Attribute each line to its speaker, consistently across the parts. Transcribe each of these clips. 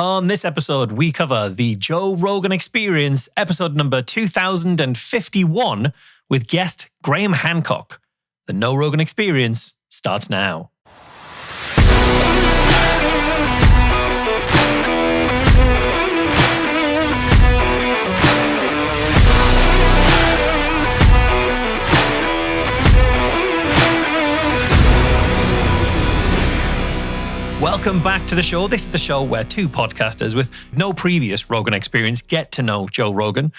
Speaker 1: On this episode, we cover the Joe Rogan Experience, episode number 2051, with guest Graham Hancock. The No Rogan Experience starts now. Welcome back to the show. This is the show where two podcasters with no previous Rogan experience get to know Joe Rogan.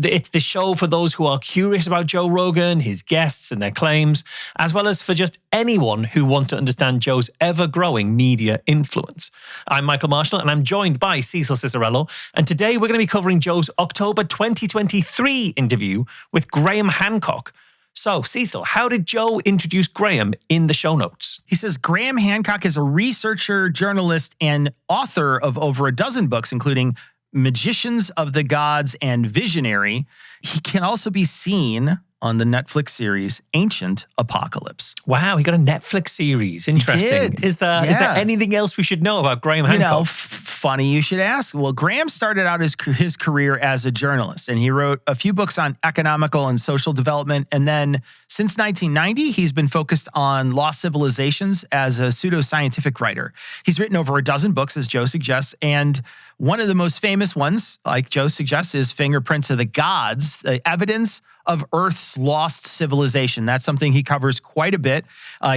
Speaker 1: It's the show for those who are curious about Joe Rogan, his guests and their claims, as well as for just anyone who wants to understand Joe's ever-growing media influence. I'm Michael Marshall, and I'm joined by Cecil Cicerello, and today we're going to be covering Joe's October 2023 interview with Graham Hancock. So, Cecil, how did Joe introduce Graham in the show notes?
Speaker 2: He says Graham Hancock is a researcher, journalist, and author of over a dozen books, including Magicians of the Gods and Visionary. He can also be seen on the Netflix series Ancient Apocalypse.
Speaker 1: Wow, he got a Netflix series. Interesting.
Speaker 2: He did.
Speaker 1: Is there anything else we should know about Graham Hancock?
Speaker 2: Funny you should ask. Well, Graham started out his career as a journalist, and he wrote a few books on economical and social development. And then since 1990, he's been focused on lost civilizations as a pseudoscientific writer. He's written over a dozen books, as Joe suggests, and one of the most famous ones, like Joe suggests, is Fingerprints of the Gods, the evidence of Earth's lost civilization. That's something he covers quite a bit.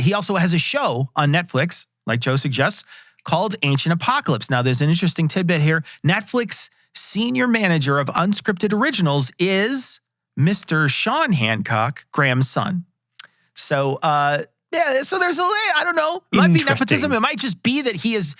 Speaker 2: He also has a show on Netflix, like Joe suggests, called Ancient Apocalypse. Now, there's an interesting tidbit here. Netflix senior manager of unscripted originals is Mr. Sean Hancock, Graham's son. So, so there's I don't know. It might be nepotism. It might just be that he has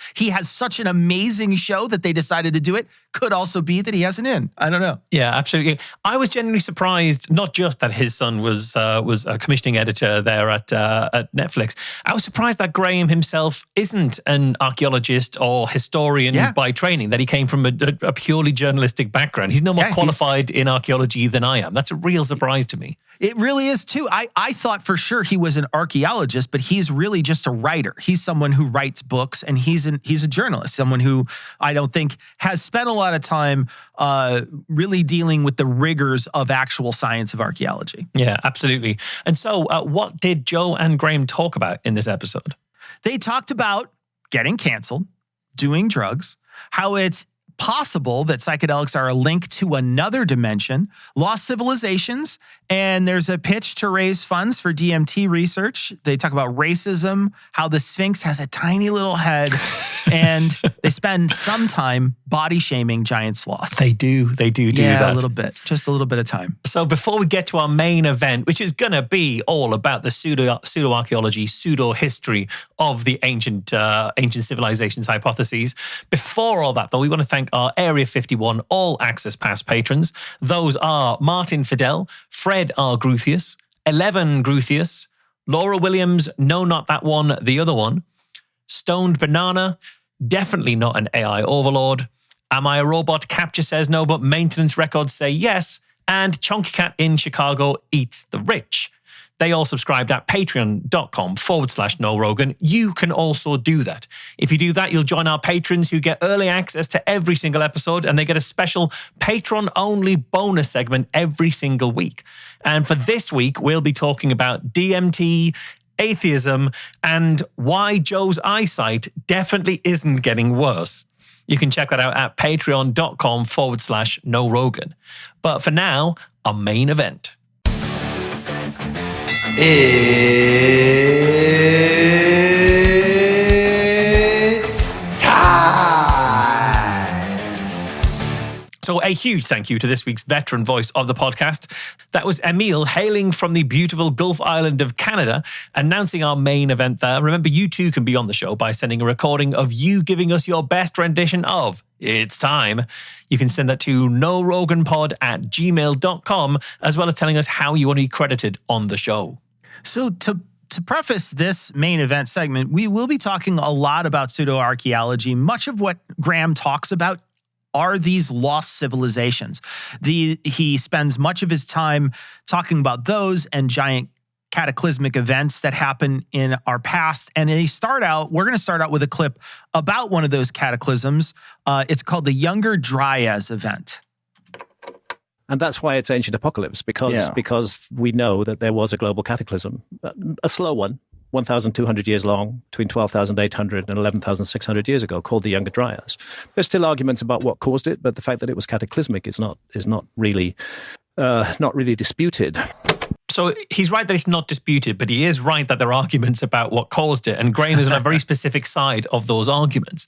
Speaker 2: such an amazing show that they decided to do it. Could also be that he has an in. I don't know.
Speaker 1: Yeah, absolutely. I was genuinely surprised, not just that his son was a commissioning editor there at Netflix. I was surprised that Graham himself isn't an archaeologist or historian by training, that he came from a purely journalistic background. He's no more qualified in archaeology than I am. That's a real surprise to me.
Speaker 2: It really is too. I thought for sure he was an archaeologist, but he's really just a writer. He's someone who writes books, and he's a journalist, someone who I don't think has spent a lot of time really dealing with the rigors of actual science of archaeology.
Speaker 1: Yeah, absolutely. And so what did Joe and Graham talk about in this episode?
Speaker 2: They talked about getting canceled, doing drugs, how it's possible that psychedelics are a link to another dimension, lost civilizations, and there's a pitch to raise funds for DMT research. They talk about racism, how the Sphinx has a tiny little head, and they spend some time body shaming giant sloths.
Speaker 1: They do that.
Speaker 2: Yeah, a little bit, just a little bit of time.
Speaker 1: So before we get to our main event, which is going to be all about the pseudo-archaeology, pseudo-history of the ancient civilizations hypotheses, before all that, though, we want to thank our Area 51 All Access Pass patrons. Those are Martin Fidel, Fred R. Gruthius, 11 Gruthius, Laura Williams, no, not that one, the other one, Stoned Banana, definitely not an AI overlord, Am I a Robot? Capture says no, but Maintenance Records say yes, and Chonky Cat in Chicago eats the rich. They all subscribed at patreon.com/No Rogan. You can also do that. If you do that, you'll join our patrons who get early access to every single episode, and they get a special patron-only bonus segment every single week. And for this week, we'll be talking about DMT, atheism, and why Joe's eyesight definitely isn't getting worse. You can check that out at patreon.com/No Rogan. But for now, our main event.
Speaker 3: It's time.
Speaker 1: So a huge thank you to this week's veteran voice of the podcast. That was Emile, hailing from the beautiful Gulf Island of Canada, announcing our main event there. Remember, you too can be on the show by sending a recording of you giving us your best rendition of It's Time. You can send that to noroganpod@gmail.com, as well as telling us how you want to be credited on the show.
Speaker 2: So to preface this main event segment, we will be talking a lot about pseudo-archaeology. Much of what Graham talks about are these lost civilizations. He spends much of his time talking about those and giant cataclysmic events that happen in our past. And we're going to start out with a clip about one of those cataclysms. It's called the Younger Dryas event.
Speaker 4: And that's why it's ancient apocalypse, because we know that there was a global cataclysm, a slow one, 1,200 years long, between 12,800 and 11,600 years ago, called the Younger Dryas. There's still arguments about what caused it, but the fact that it was cataclysmic is not really disputed.
Speaker 1: So he's right that it's not disputed, but he is right that there are arguments about what caused it. And Graham is on a very specific side of those arguments.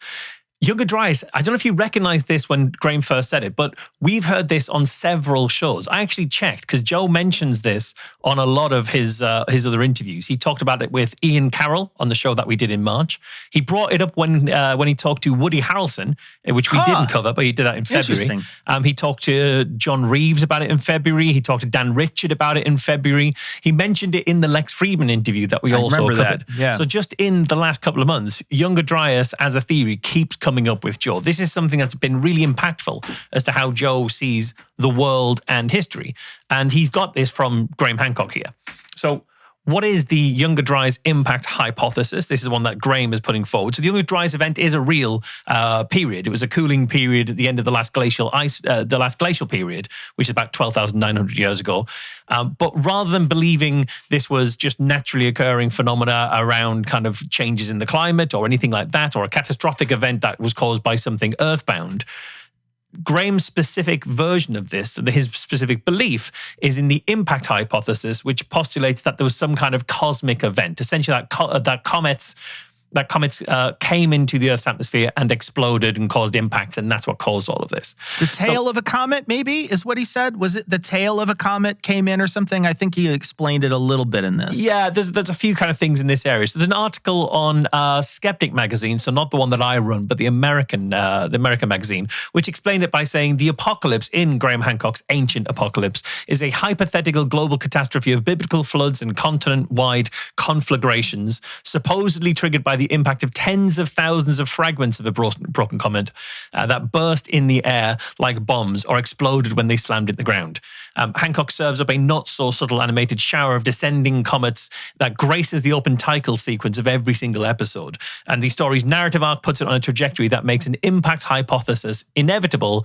Speaker 1: Younger Dryas, I don't know if you recognize this when Graham first said it, but we've heard this on several shows. I actually checked because Joe mentions this on a lot of his other interviews. He talked about it with Ian Carroll on the show that we did in March. He brought it up when he talked to Woody Harrelson, which we didn't cover, but he did that in February. He talked to John Reeves about it in February. He talked to Dan Richard about it in February. He mentioned it in the Lex Friedman interview that we also covered.
Speaker 2: Yeah.
Speaker 1: So just in the last couple of months, Younger Dryas as a theory keeps coming up with Joe. This is something that's been really impactful as to how Joe sees the world and history. And he's got this from Graham Hancock here. So what is the Younger Dryas impact hypothesis? This is one that Graham is putting forward. So the Younger Dryas event is a real period. It was a cooling period at the end of the last glacial period, which is about 12,900 years ago. But rather than believing this was just naturally occurring phenomena around kind of changes in the climate or anything like that, or a catastrophic event that was caused by something earthbound, Graham's specific version of this, his specific belief, is in the impact hypothesis, which postulates that there was some kind of cosmic event, essentially that comets came into the Earth's atmosphere and exploded and caused impacts, and that's what caused all of this.
Speaker 2: The tail of a comet, maybe, is what he said? Was it the tail of a comet came in or something? I think he explained it a little bit in this.
Speaker 1: Yeah, there's a few kind of things in this area. So there's an article on Skeptic magazine, so not the one that I run, but the American magazine, which explained it by saying the apocalypse in Graham Hancock's Ancient Apocalypse is a hypothetical global catastrophe of biblical floods and continent-wide conflagrations, supposedly triggered by the impact of tens of thousands of fragments of a broken comet that burst in the air like bombs or exploded when they slammed into the ground. Hancock serves up a not-so-subtle animated shower of descending comets that graces the open title sequence of every single episode. And the story's narrative arc puts it on a trajectory that makes an impact hypothesis inevitable,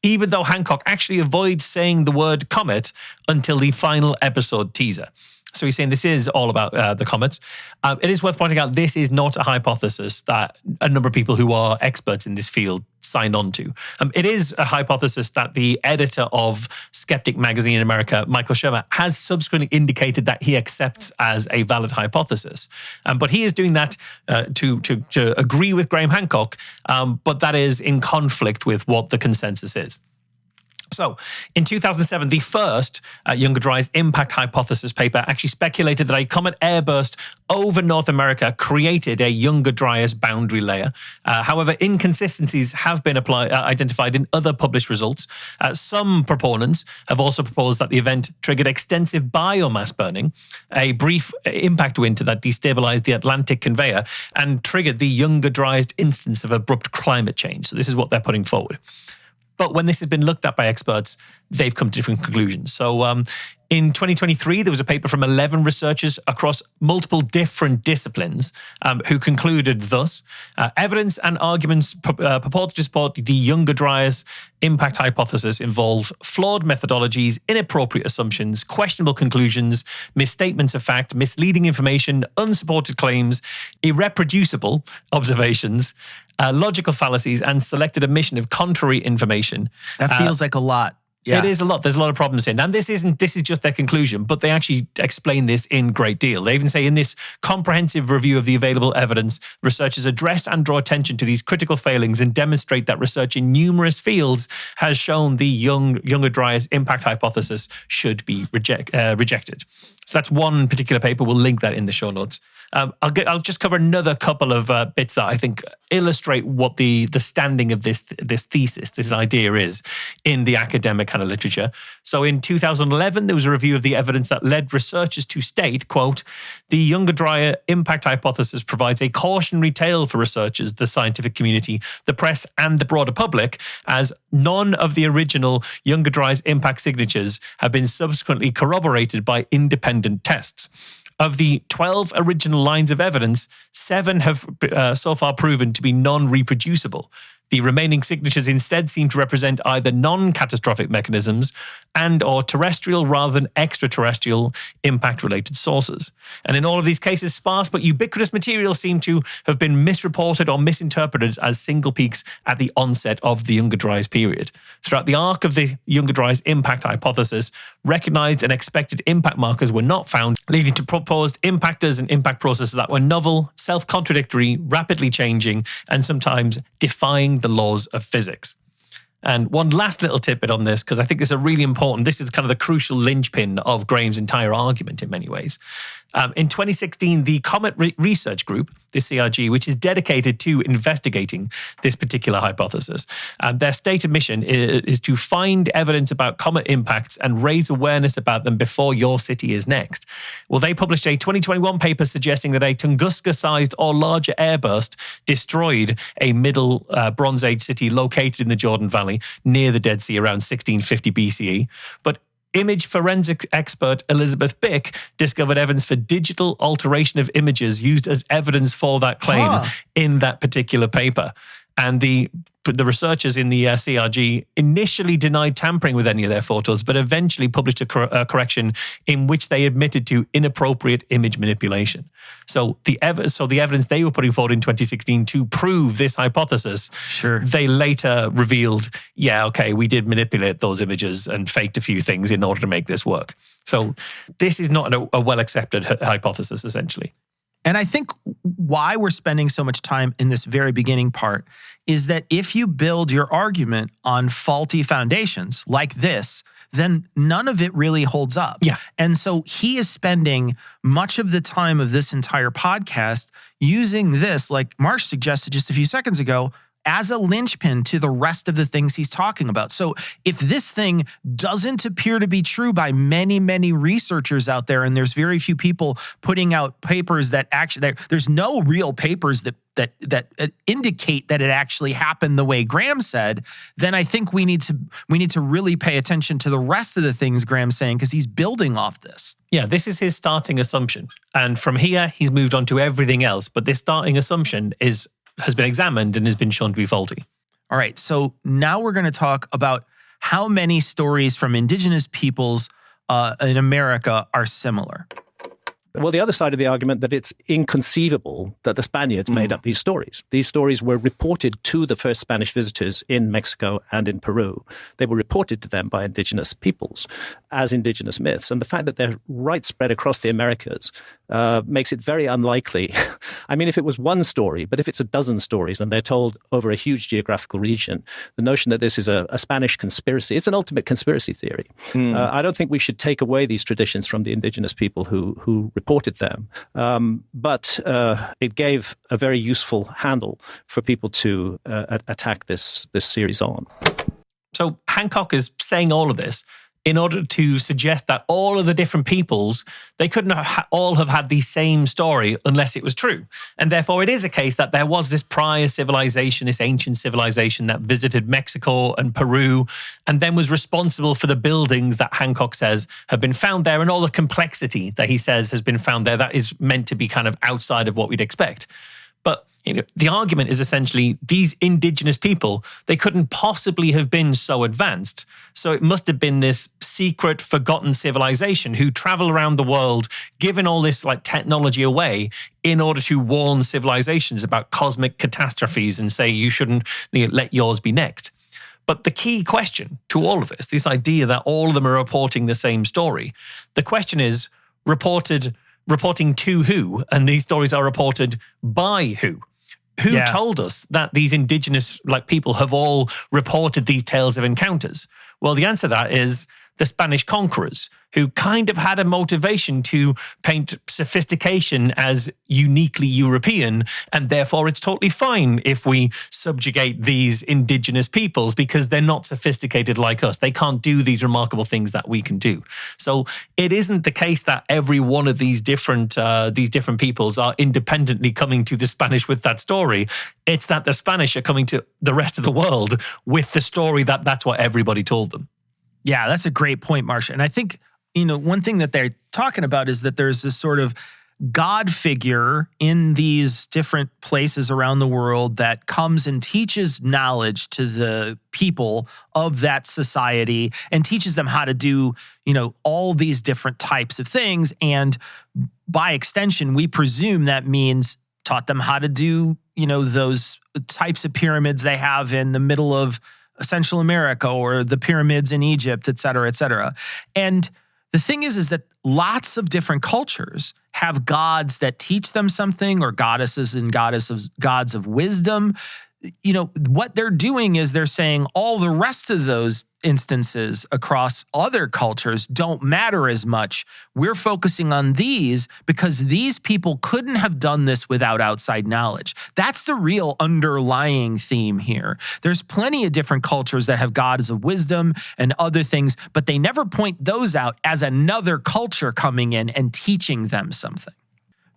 Speaker 1: even though Hancock actually avoids saying the word comet until the final episode teaser. So he's saying this is all about the comets. It is worth pointing out this is not a hypothesis that a number of people who are experts in this field signed on to. It is a hypothesis that the editor of Skeptic magazine in America, Michael Shermer, has subsequently indicated that he accepts as a valid hypothesis. But he is doing that to agree with Graham Hancock, but that is in conflict with what the consensus is. So, in 2007, the first Younger Dryas impact hypothesis paper actually speculated that a comet airburst over North America created a Younger Dryas boundary layer. However, inconsistencies have been identified in other published results. Some proponents have also proposed that the event triggered extensive biomass burning, a brief impact winter that destabilized the Atlantic conveyor and triggered the Younger Dryas instance of abrupt climate change. So this is what they're putting forward. But when this has been looked at by experts, they've come to different conclusions. So in 2023, there was a paper from 11 researchers across multiple different disciplines who concluded thus, evidence and arguments purported to support the Younger Dryas impact hypothesis involve flawed methodologies, inappropriate assumptions, questionable conclusions, misstatements of fact, misleading information, unsupported claims, irreproducible observations, logical fallacies, and selected omission of contrary information.
Speaker 2: That feels like a lot. Yeah.
Speaker 1: It is a lot. There's a lot of problems here. And this is just their conclusion, but they actually explain this in great deal. They even say in this comprehensive review of the available evidence, researchers address and draw attention to these critical failings and demonstrate that research in numerous fields has shown the Younger Dryas impact hypothesis should be rejected. So that's one particular paper. We'll link that in the show notes. I'll just cover another couple of bits that I think illustrate what the standing of this thesis, this idea is in the academic kind of literature. So in 2011, there was a review of the evidence that led researchers to state, quote, the Younger Dryas impact hypothesis provides a cautionary tale for researchers, the scientific community, the press, and the broader public, as none of the original Younger Dryas impact signatures have been subsequently corroborated by independent tests. Of the 12 original lines of evidence, 7 have so far proven to be non-reproducible. The remaining signatures instead seem to represent either non-catastrophic mechanisms and or terrestrial rather than extraterrestrial impact-related sources. And in all of these cases, sparse but ubiquitous materials seem to have been misreported or misinterpreted as single peaks at the onset of the Younger Dryas period. Throughout the arc of the Younger Dryas impact hypothesis, recognized and expected impact markers were not found, leading to proposed impactors and impact processes that were novel, self-contradictory, rapidly changing, and sometimes defying the laws of physics. And one last little tidbit on this, because I think this is really important. This is kind of the crucial linchpin of Graham's entire argument in many ways. In 2016, the Comet Research Group, the CRG, which is dedicated to investigating this particular hypothesis, their stated mission is to find evidence about comet impacts and raise awareness about them before your city is next. Well, they published a 2021 paper suggesting that a Tunguska-sized or larger airburst destroyed a Middle Bronze Age city located in the Jordan Valley near the Dead Sea around 1650 BCE. But image forensic expert Elizabeth Bick discovered evidence for digital alteration of images used as evidence for that claim in that particular paper. And the researchers in the CRG initially denied tampering with any of their photos, but eventually published a correction in which they admitted to inappropriate image manipulation. So the evidence they were putting forward in 2016 to prove this hypothesis, they later revealed, we did manipulate those images and faked a few things in order to make this work. So this is not a well-accepted hypothesis, essentially.
Speaker 2: And I think why we're spending so much time in this very beginning part is that if you build your argument on faulty foundations like this, then none of it really holds up.
Speaker 1: Yeah.
Speaker 2: And so he is spending much of the time of this entire podcast using this, like Marsh suggested just a few seconds ago, as a linchpin to the rest of the things he's talking about. So if this thing doesn't appear to be true by many, many researchers out there, and there's very few people putting out papers that actually, there's no real papers that indicate that it actually happened the way Graham said, then I think we need to really pay attention to the rest of the things Graham's saying, because he's building off this.
Speaker 1: Yeah, this is his starting assumption. And from here, he's moved on to everything else. But this starting assumption has been examined and has been shown to be faulty.
Speaker 2: All right, so now we're going to talk about how many stories from indigenous peoples in America are similar.
Speaker 4: Well, the other side of the argument that it's inconceivable that the Spaniards made up these stories. These stories were reported to the first Spanish visitors in Mexico and in Peru. They were reported to them by indigenous peoples as indigenous myths. And the fact that they're right spread across the Americas makes it very unlikely. I mean, if it was one story, but if it's a dozen stories and they're told over a huge geographical region, the notion that this is a Spanish conspiracy, it's an ultimate conspiracy theory. I don't think we should take away these traditions from the indigenous people who reported them. But it gave a very useful handle for people to attack this series on.
Speaker 1: So Hancock is saying all of this in order to suggest that all of the different peoples, they couldn't all have had the same story unless it was true. And therefore, it is a case that there was this prior civilization, this ancient civilization that visited Mexico and Peru, and then was responsible for the buildings that Hancock says have been found there, and all the complexity that he says has been found there that is meant to be kind of outside of what we'd expect. But the argument is essentially these indigenous people, they couldn't possibly have been so advanced. So it must have been this secret, forgotten civilization who travel around the world, giving all this like technology away in order to warn civilizations about cosmic catastrophes and say you shouldn't let yours be next. But the key question to all of this idea that all of them are reporting the same story, the question is reporting to who? And these stories are reported by who? Who told us that these indigenous people have all reported these tales of encounters? Well, the answer to that is the Spanish conquerors, who kind of had a motivation to paint sophistication as uniquely European, and therefore it's totally fine if we subjugate these indigenous peoples because they're not sophisticated like us. They can't do these remarkable things that we can do. So it isn't the case that every one of these different peoples are independently coming to the Spanish with that story. It's that the Spanish are coming to the rest of the world with the story that's what everybody told them.
Speaker 2: Yeah, that's a great point, Marcia. And I think one thing that they're talking about is that there's this sort of God figure in these different places around the world that comes and teaches knowledge to the people of that society and teaches them how to do, all these different types of things. And by extension, we presume that means taught them how to do, those types of pyramids they have in the middle of Central America or the pyramids in Egypt, et cetera, et cetera. And the thing is that lots of different cultures have gods that teach them something, or goddesses and gods of wisdom. What they're doing is they're saying all the rest of those instances across other cultures don't matter as much. We're focusing on these because these people couldn't have done this without outside knowledge. That's the real underlying theme here. There's plenty of different cultures that have gods of wisdom and other things, but they never point those out as another culture coming in and teaching them something.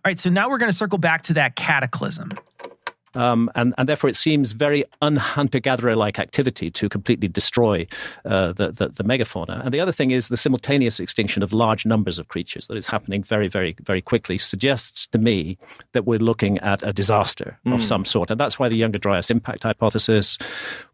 Speaker 2: All right, so now we're going to circle back to that cataclysm.
Speaker 4: And therefore, it seems very un-hunter-gatherer-like activity to completely destroy the megafauna. And the other thing is the simultaneous extinction of large numbers of creatures that is happening very, very, very quickly suggests to me that we're looking at a disaster of some sort. And that's why the Younger Dryas impact hypothesis,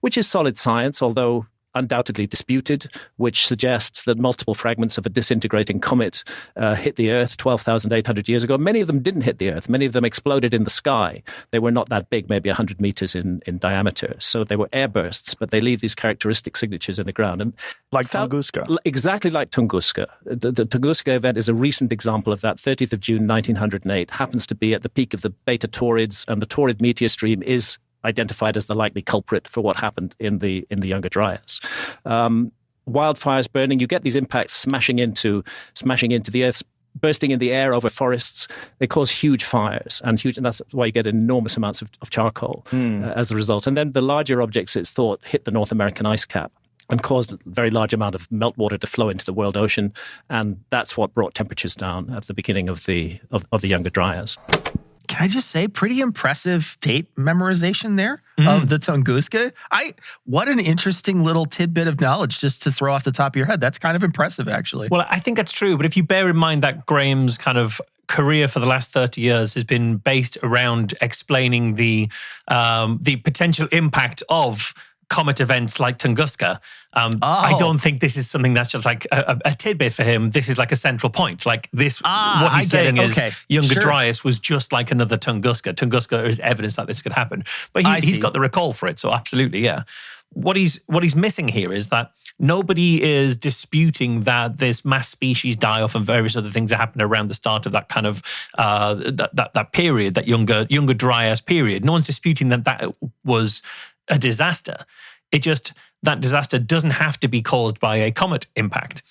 Speaker 4: which is solid science, although undoubtedly disputed, which suggests that multiple fragments of a disintegrating comet hit the Earth 12,800 years ago. Many of them didn't hit the Earth. Many of them exploded in the sky. They were not that big, maybe 100 meters in diameter. So they were airbursts, but they leave these characteristic signatures in the ground. And
Speaker 5: like Tunguska.
Speaker 4: Exactly like Tunguska. The Tunguska event is a recent example of that. 30th of June, 1908, happens to be at the peak of the Beta Taurids, and the Taurid meteor stream is identified as the likely culprit for what happened in the Younger Dryas. Wildfires burning, you get these impacts smashing into the earth, bursting in the air over forests. They cause huge fires, and that's why you get enormous amounts of charcoal as a result. And then the larger objects, it's thought, hit the North American ice cap and caused a very large amount of meltwater to flow into the world ocean, and that's what brought temperatures down at the beginning of the Younger Dryas.
Speaker 2: Can I just say, pretty impressive date memorization there of the Tunguska. What an interesting little tidbit of knowledge just to throw off the top of your head. That's kind of impressive, actually.
Speaker 1: Well, I think that's true. But if you bear in mind that Graham's kind of career for the last 30 years has been based around explaining the potential impact of comet events like Tunguska. I don't think this is something that's just like a tidbit for him. This is like a central point. Like this, what he's saying is Younger Dryas was just like another Tunguska. Tunguska is evidence that this could happen. But he's got the recall for it, so absolutely, yeah. What he's missing here is that nobody is disputing that this mass species die-off and various other things that happened around the start of that kind of that period, that Younger Dryas period. No one's disputing that was a disaster. That disaster doesn't have to be caused by a comet impact.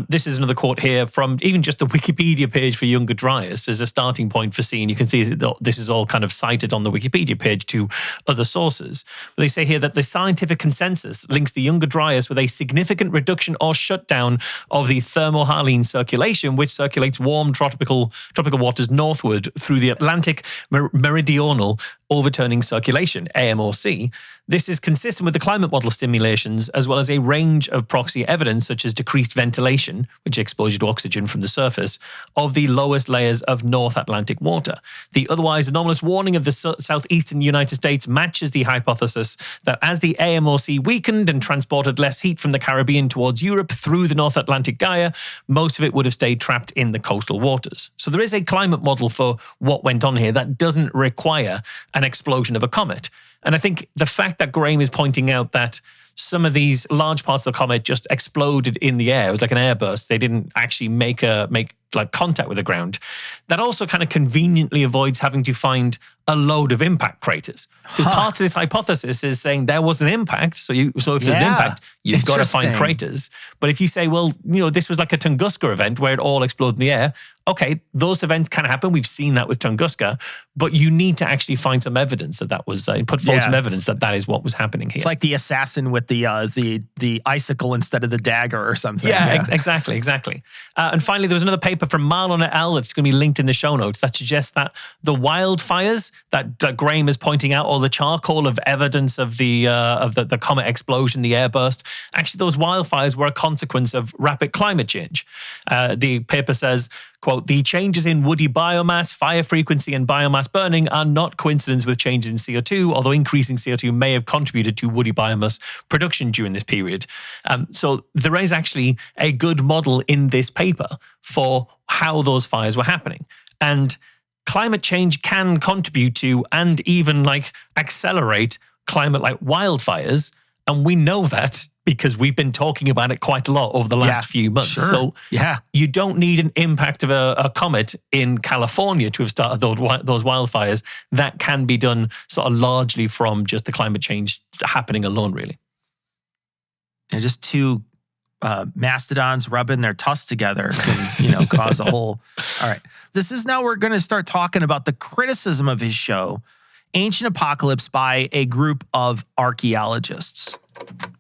Speaker 1: This is another quote here from even just the Wikipedia page for Younger Dryas as a starting point for seeing. You can see this is all kind of cited on the Wikipedia page to other sources. But they say here that the scientific consensus links the Younger Dryas with a significant reduction or shutdown of the thermohaline circulation, which circulates warm tropical waters northward through the Atlantic meridional overturning circulation, AMOC. This is consistent with the climate model simulations, as well as a range of proxy evidence, such as decreased ventilation, which exposure to oxygen from the surface, of the lowest layers of North Atlantic water. The otherwise anomalous warning of the southeastern United States matches the hypothesis that as the AMOC weakened and transported less heat from the Caribbean towards Europe through the North Atlantic Gaia, most of it would have stayed trapped in the coastal waters. So there is a climate model for what went on here that doesn't require an explosion of a comet. And I think the fact that Graham is pointing out that some of these large parts of the comet just exploded in the air. It was like an airburst. They didn't actually make contact with the ground. That also kind of conveniently avoids having to find a load of impact craters. Because part of this hypothesis is saying there was an impact. So if there's an impact, you've got to find craters. But if you say, well, this was like a Tunguska event where it all exploded in the air. Okay, those events can happen. We've seen that with Tunguska, but you need to actually find some evidence that was put forward some evidence that is what was happening here.
Speaker 2: It's like the assassin with the icicle instead of the dagger or something.
Speaker 1: Yeah. Exactly. And finally, there was another paper paper from Marlon et al. It's going to be linked in the show notes that suggests that the wildfires that Graham is pointing out, or the charcoal of evidence of the comet explosion, the airburst, actually those wildfires were a consequence of rapid climate change. The paper says, quote, the changes in woody biomass, fire frequency, and biomass burning are not coincidence with changes in CO2, although increasing CO2 may have contributed to woody biomass production during this period. So there is actually a good model in this paper for how those fires were happening. And climate change can contribute to and even like accelerate climate like wildfires. And we know that because we've been talking about it quite a lot over the last few months.
Speaker 2: Sure.
Speaker 1: So you don't need an impact of a comet in California to have started those wildfires. That can be done sort of largely from just the climate change happening alone, really.
Speaker 2: And just two mastodons rubbing their tusks together can, cause a whole... All right. This is now we're going to start talking about the criticism of his show, Ancient Apocalypse, by a group of archaeologists.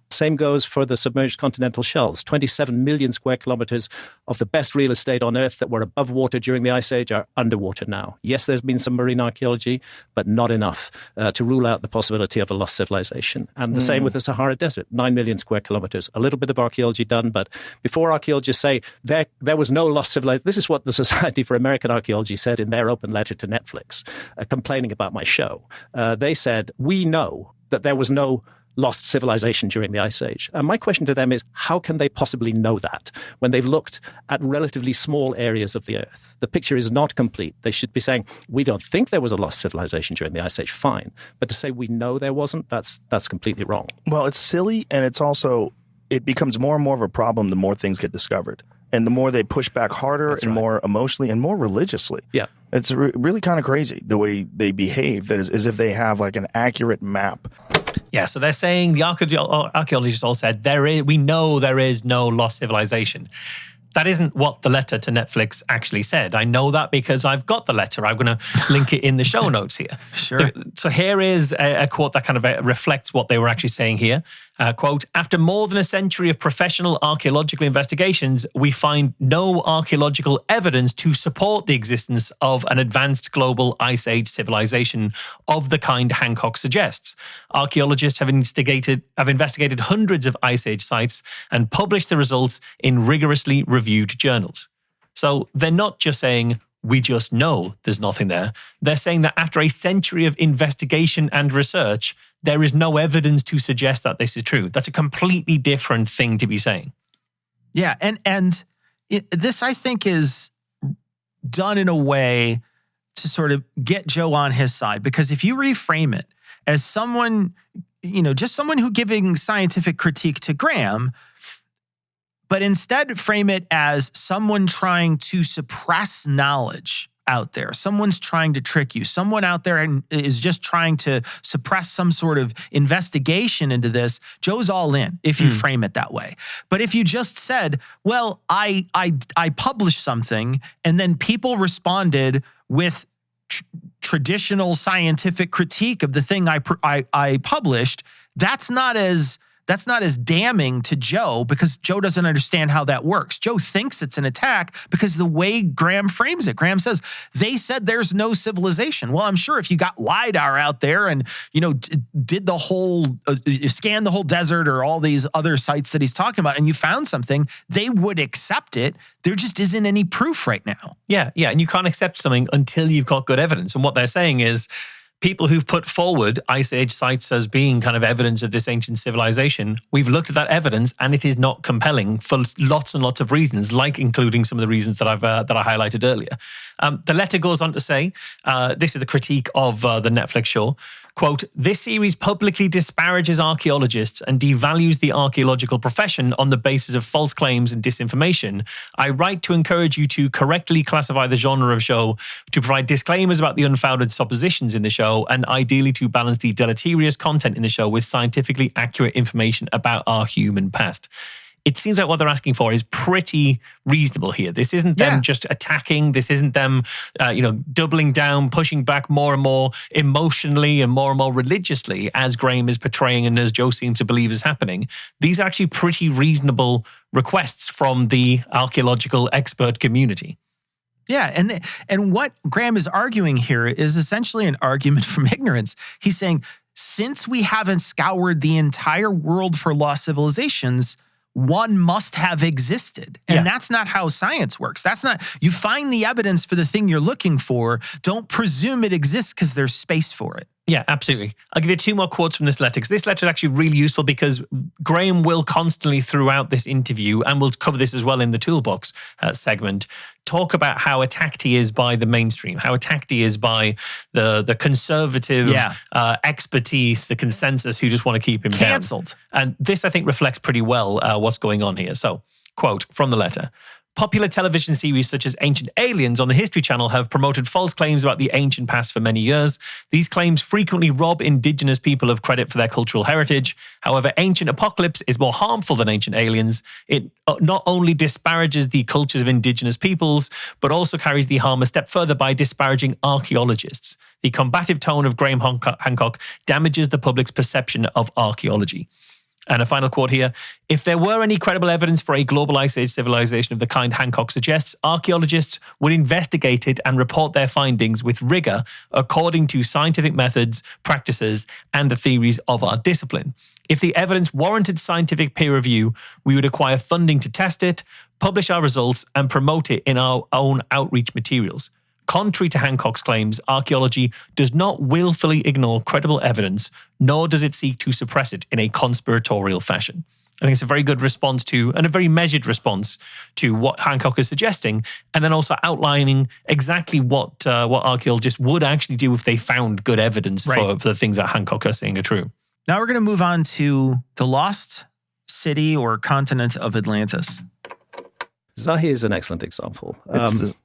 Speaker 4: Same goes for the submerged continental shelves. 27 million square kilometers of the best real estate on Earth that were above water during the Ice Age are underwater now. Yes, there's been some marine archaeology, but not enough to rule out the possibility of a lost civilization. And the same with the Sahara Desert, 9 million square kilometers. A little bit of archaeology done, but before archaeologists say there was no lost civilization, this is what the Society for American Archaeology said in their open letter to Netflix, complaining about my show. They said, we know that there was no lost civilization during the Ice Age. And my question to them is, how can they possibly know that when they've looked at relatively small areas of the Earth? The picture is not complete. They should be saying, we don't think there was a lost civilization during the Ice Age, fine. But to say we know there wasn't, that's completely wrong.
Speaker 5: Well, it's silly, and it's also, it becomes more and more of a problem the more things get discovered. And the more they push back harder more emotionally and more religiously.
Speaker 4: Yeah.
Speaker 5: It's really kind of crazy the way they behave, that is as if they have like an accurate map.
Speaker 1: Yeah, so they're saying, the archaeologists all said, we know there is no lost civilization. That isn't what the letter to Netflix actually said. I know that because I've got the letter. I'm going to link it in the show notes here.
Speaker 2: Sure.
Speaker 1: So here is a quote that kind of reflects what they were actually saying here. Quote, after more than a century of professional archaeological investigations, we find no archaeological evidence to support the existence of an advanced global Ice Age civilization of the kind Hancock suggests. Archaeologists have investigated hundreds of Ice Age sites and published the results in rigorously reviewed journals. So they're not just saying, we just know there's nothing there. They're saying that after a century of investigation and research, there is no evidence to suggest that this is true. That's a completely different thing to be saying.
Speaker 2: Yeah, and this, I think, is done in a way to sort of get Joe on his side. Because if you reframe it as someone, just someone who giving scientific critique to Graham, but instead frame it as someone trying to suppress knowledge out there. Someone's trying to trick you. Someone out there is just trying to suppress some sort of investigation into this. Joe's all in if you frame it that way. But if you just said, well, I published something and then people responded with traditional scientific critique of the thing I published, that's not as damning to Joe, because Joe doesn't understand how that works. Joe thinks it's an attack because the way Graham frames it. Graham says, they said there's no civilization. Well, I'm sure if you got Lidar out there and, did the whole, scan the whole desert or all these other sites that he's talking about, and you found something, they would accept it. There just isn't any proof right now.
Speaker 1: Yeah. And you can't accept something until you've got good evidence. And what they're saying is, people who've put forward Ice Age sites as being kind of evidence of this ancient civilization, we've looked at that evidence and it is not compelling for lots and lots of reasons, like including some of the reasons that I highlighted earlier. The letter goes on to say, this is the critique of the Netflix show, quote, this series publicly disparages archaeologists and devalues the archaeological profession on the basis of false claims and disinformation. I write to encourage you to correctly classify the genre of show, to provide disclaimers about the unfounded suppositions in the show, and ideally to balance the deleterious content in the show with scientifically accurate information about our human past. It seems like what they're asking for is pretty reasonable here. This isn't them just attacking. This isn't them, doubling down, pushing back more and more emotionally and more religiously, as Graham is portraying and as Joe seems to believe is happening. These are actually pretty reasonable requests from the archaeological expert community.
Speaker 2: Yeah, and what Graham is arguing here is essentially an argument from ignorance. He's saying, since we haven't scoured the entire world for lost civilizations, one must have existed. And that's not how science works. That's not, you find the evidence for the thing you're looking for. Don't presume it exists because there's space for it.
Speaker 1: Yeah, absolutely. I'll give you 2 more quotes from this letter, because this letter is actually really useful, because Graham will constantly throughout this interview, and we'll cover this as well in the toolbox segment, talk about how attacked he is by the mainstream, how attacked he is by the conservative expertise, the consensus who just want to keep him
Speaker 2: canceled.
Speaker 1: Down. And this, I think, reflects pretty well what's going on here. So, quote from the letter. Popular television series such as Ancient Aliens on the History Channel have promoted false claims about the ancient past for many years. These claims frequently rob indigenous people of credit for their cultural heritage. However, Ancient Apocalypse is more harmful than Ancient Aliens. It not only disparages the cultures of indigenous peoples, but also carries the harm a step further by disparaging archaeologists. The combative tone of Graham Hancock damages the public's perception of archaeology. And a final quote here. If there were any credible evidence for a global Ice Age civilization of the kind Hancock suggests, archaeologists would investigate it and report their findings with rigor according to scientific methods, practices, and the theories of our discipline. If the evidence warranted scientific peer review, we would acquire funding to test it, publish our results, and promote it in our own outreach materials. Contrary to Hancock's claims, archaeology does not willfully ignore credible evidence, nor does it seek to suppress it in a conspiratorial fashion. I think it's a very good response to, and a very measured response to what Hancock is suggesting, and then also outlining exactly what archaeologists would actually do if they found good evidence for the things that Hancock is saying are true.
Speaker 2: Now we're going to move on to the lost city or continent of Atlantis.
Speaker 4: Zahi is an excellent example.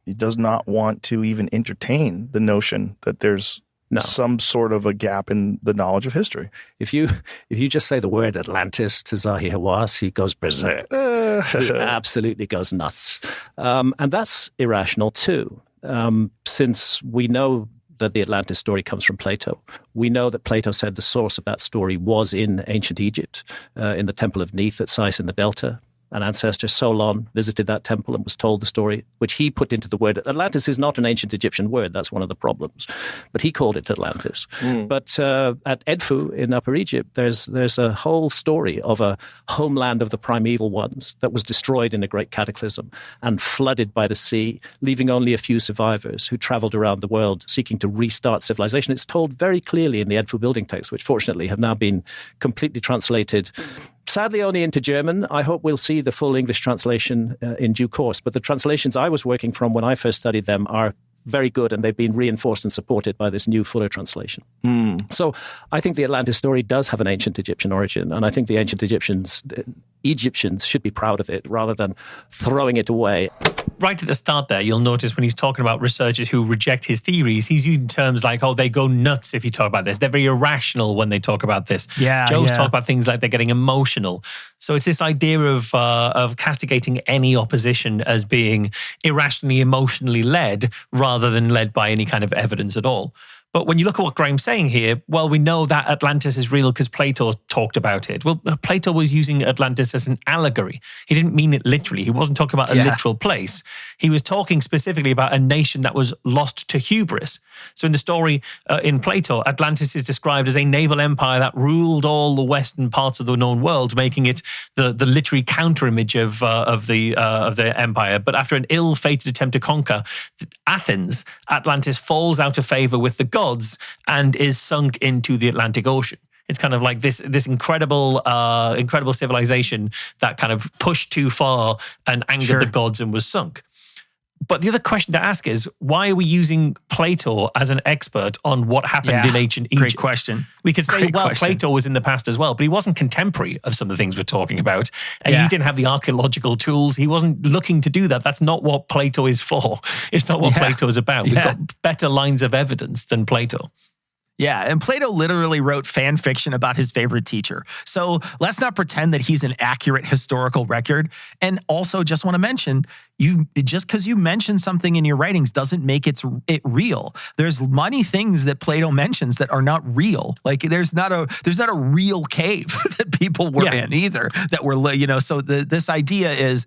Speaker 5: He does not want to even entertain the notion that there's some sort of a gap in the knowledge of history.
Speaker 4: If you just say the word Atlantis to Zahi Hawass, he goes berserk. He absolutely goes nuts. And that's irrational too, since we know that the Atlantis story comes from Plato. We know that Plato said the source of that story was in ancient Egypt, in the Temple of Neith at Sais in the Delta. An ancestor, Solon, visited that temple and was told the story, which he put into the word. Atlantis is not an ancient Egyptian word. That's one of the problems. But he called it Atlantis. But at Edfu in Upper Egypt, there's a whole story of a homeland of the primeval ones that was destroyed in a great cataclysm and flooded by the sea, leaving only a few survivors who traveled around the world seeking to restart civilization. It's told very clearly in the Edfu building texts, which fortunately have now been completely translated. Sadly, only into German. I hope we'll see the full English translation in due course. But the translations I was working from when I first studied them are very good, and they've been reinforced and supported by this new fuller translation. So I think the Atlantis story does have an ancient Egyptian origin, and I think the ancient Egyptians should be proud of it rather than throwing it away.
Speaker 1: Right at the start there, you'll notice when he's talking about researchers who reject his theories, he's using terms like, oh, they go nuts if you talk about this. They're very irrational when they talk about this. Joe's talk about things like they're getting emotional. So it's this idea of castigating any opposition as being irrationally, emotionally led rather than led by any kind of evidence at all. But when you look at what Graham's saying here, well, we know that Atlantis is real because Plato talked about it. Well, Plato was using Atlantis as an allegory. He didn't mean it literally. He wasn't talking about a literal place. He was talking specifically about a nation that was lost to hubris. So in the story in Plato, Atlantis is described as a naval empire that ruled all the western parts of the known world, making it the literary counter-image of the empire. But after an ill-fated attempt to conquer Athens, Atlantis falls out of favor with the gods and is sunk into the Atlantic Ocean. It's kind of like this incredible civilization that kind of pushed too far and angered the gods and was sunk. But the other question to ask is, why are we using Plato as an expert on what happened in ancient Egypt?
Speaker 2: Great question.
Speaker 1: We could say, Plato was in the past as well, but he wasn't contemporary of some of the things we're talking about. And he didn't have the archaeological tools. He wasn't looking to do that. That's not what Plato is for. It's not what Plato is about. We've got better lines of evidence than Plato.
Speaker 2: Yeah, and Plato literally wrote fan fiction about his favorite teacher. So let's not pretend that he's an accurate historical record. And also just want to mention, just because you mention something in your writings doesn't make it real. There's many things that Plato mentions that are not real. Like there's not a real cave that people were in either that were, so this idea is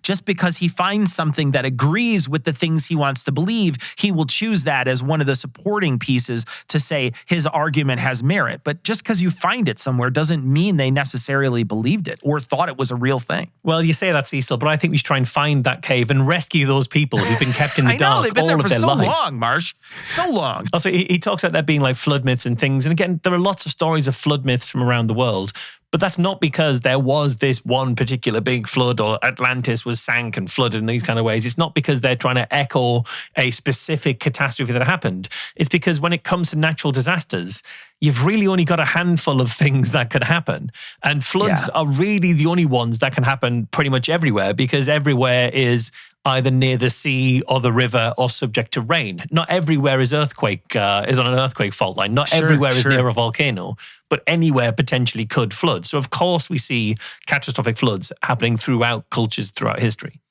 Speaker 2: just because he finds something that agrees with the things he wants to believe, he will choose that as one of the supporting pieces to say his argument has merit. But just because you find it somewhere doesn't mean they necessarily believed it or thought it was a real thing.
Speaker 1: Well, you say that, Cecil, but I think we should try and find that cave and rescue those people who've been kept in the dark
Speaker 2: they've been
Speaker 1: all
Speaker 2: there
Speaker 1: of
Speaker 2: for
Speaker 1: their
Speaker 2: so
Speaker 1: lives.
Speaker 2: long, Marsh. So long.
Speaker 1: Also, he talks about there being like flood myths and things. And again, there are lots of stories of flood myths from around the world. But that's not because there was this one particular big flood or Atlantis was sank and flooded in these kind of ways. It's not because they're trying to echo a specific catastrophe that happened. It's because when it comes to natural disasters, you've really only got a handful of things that could happen. And floods are really the only ones that can happen pretty much everywhere, because everywhere is either near the sea or the river or subject to rain. Not everywhere is on an earthquake fault line. Not everywhere is near a volcano, but anywhere potentially could flood. So of course we see catastrophic floods happening throughout cultures throughout history.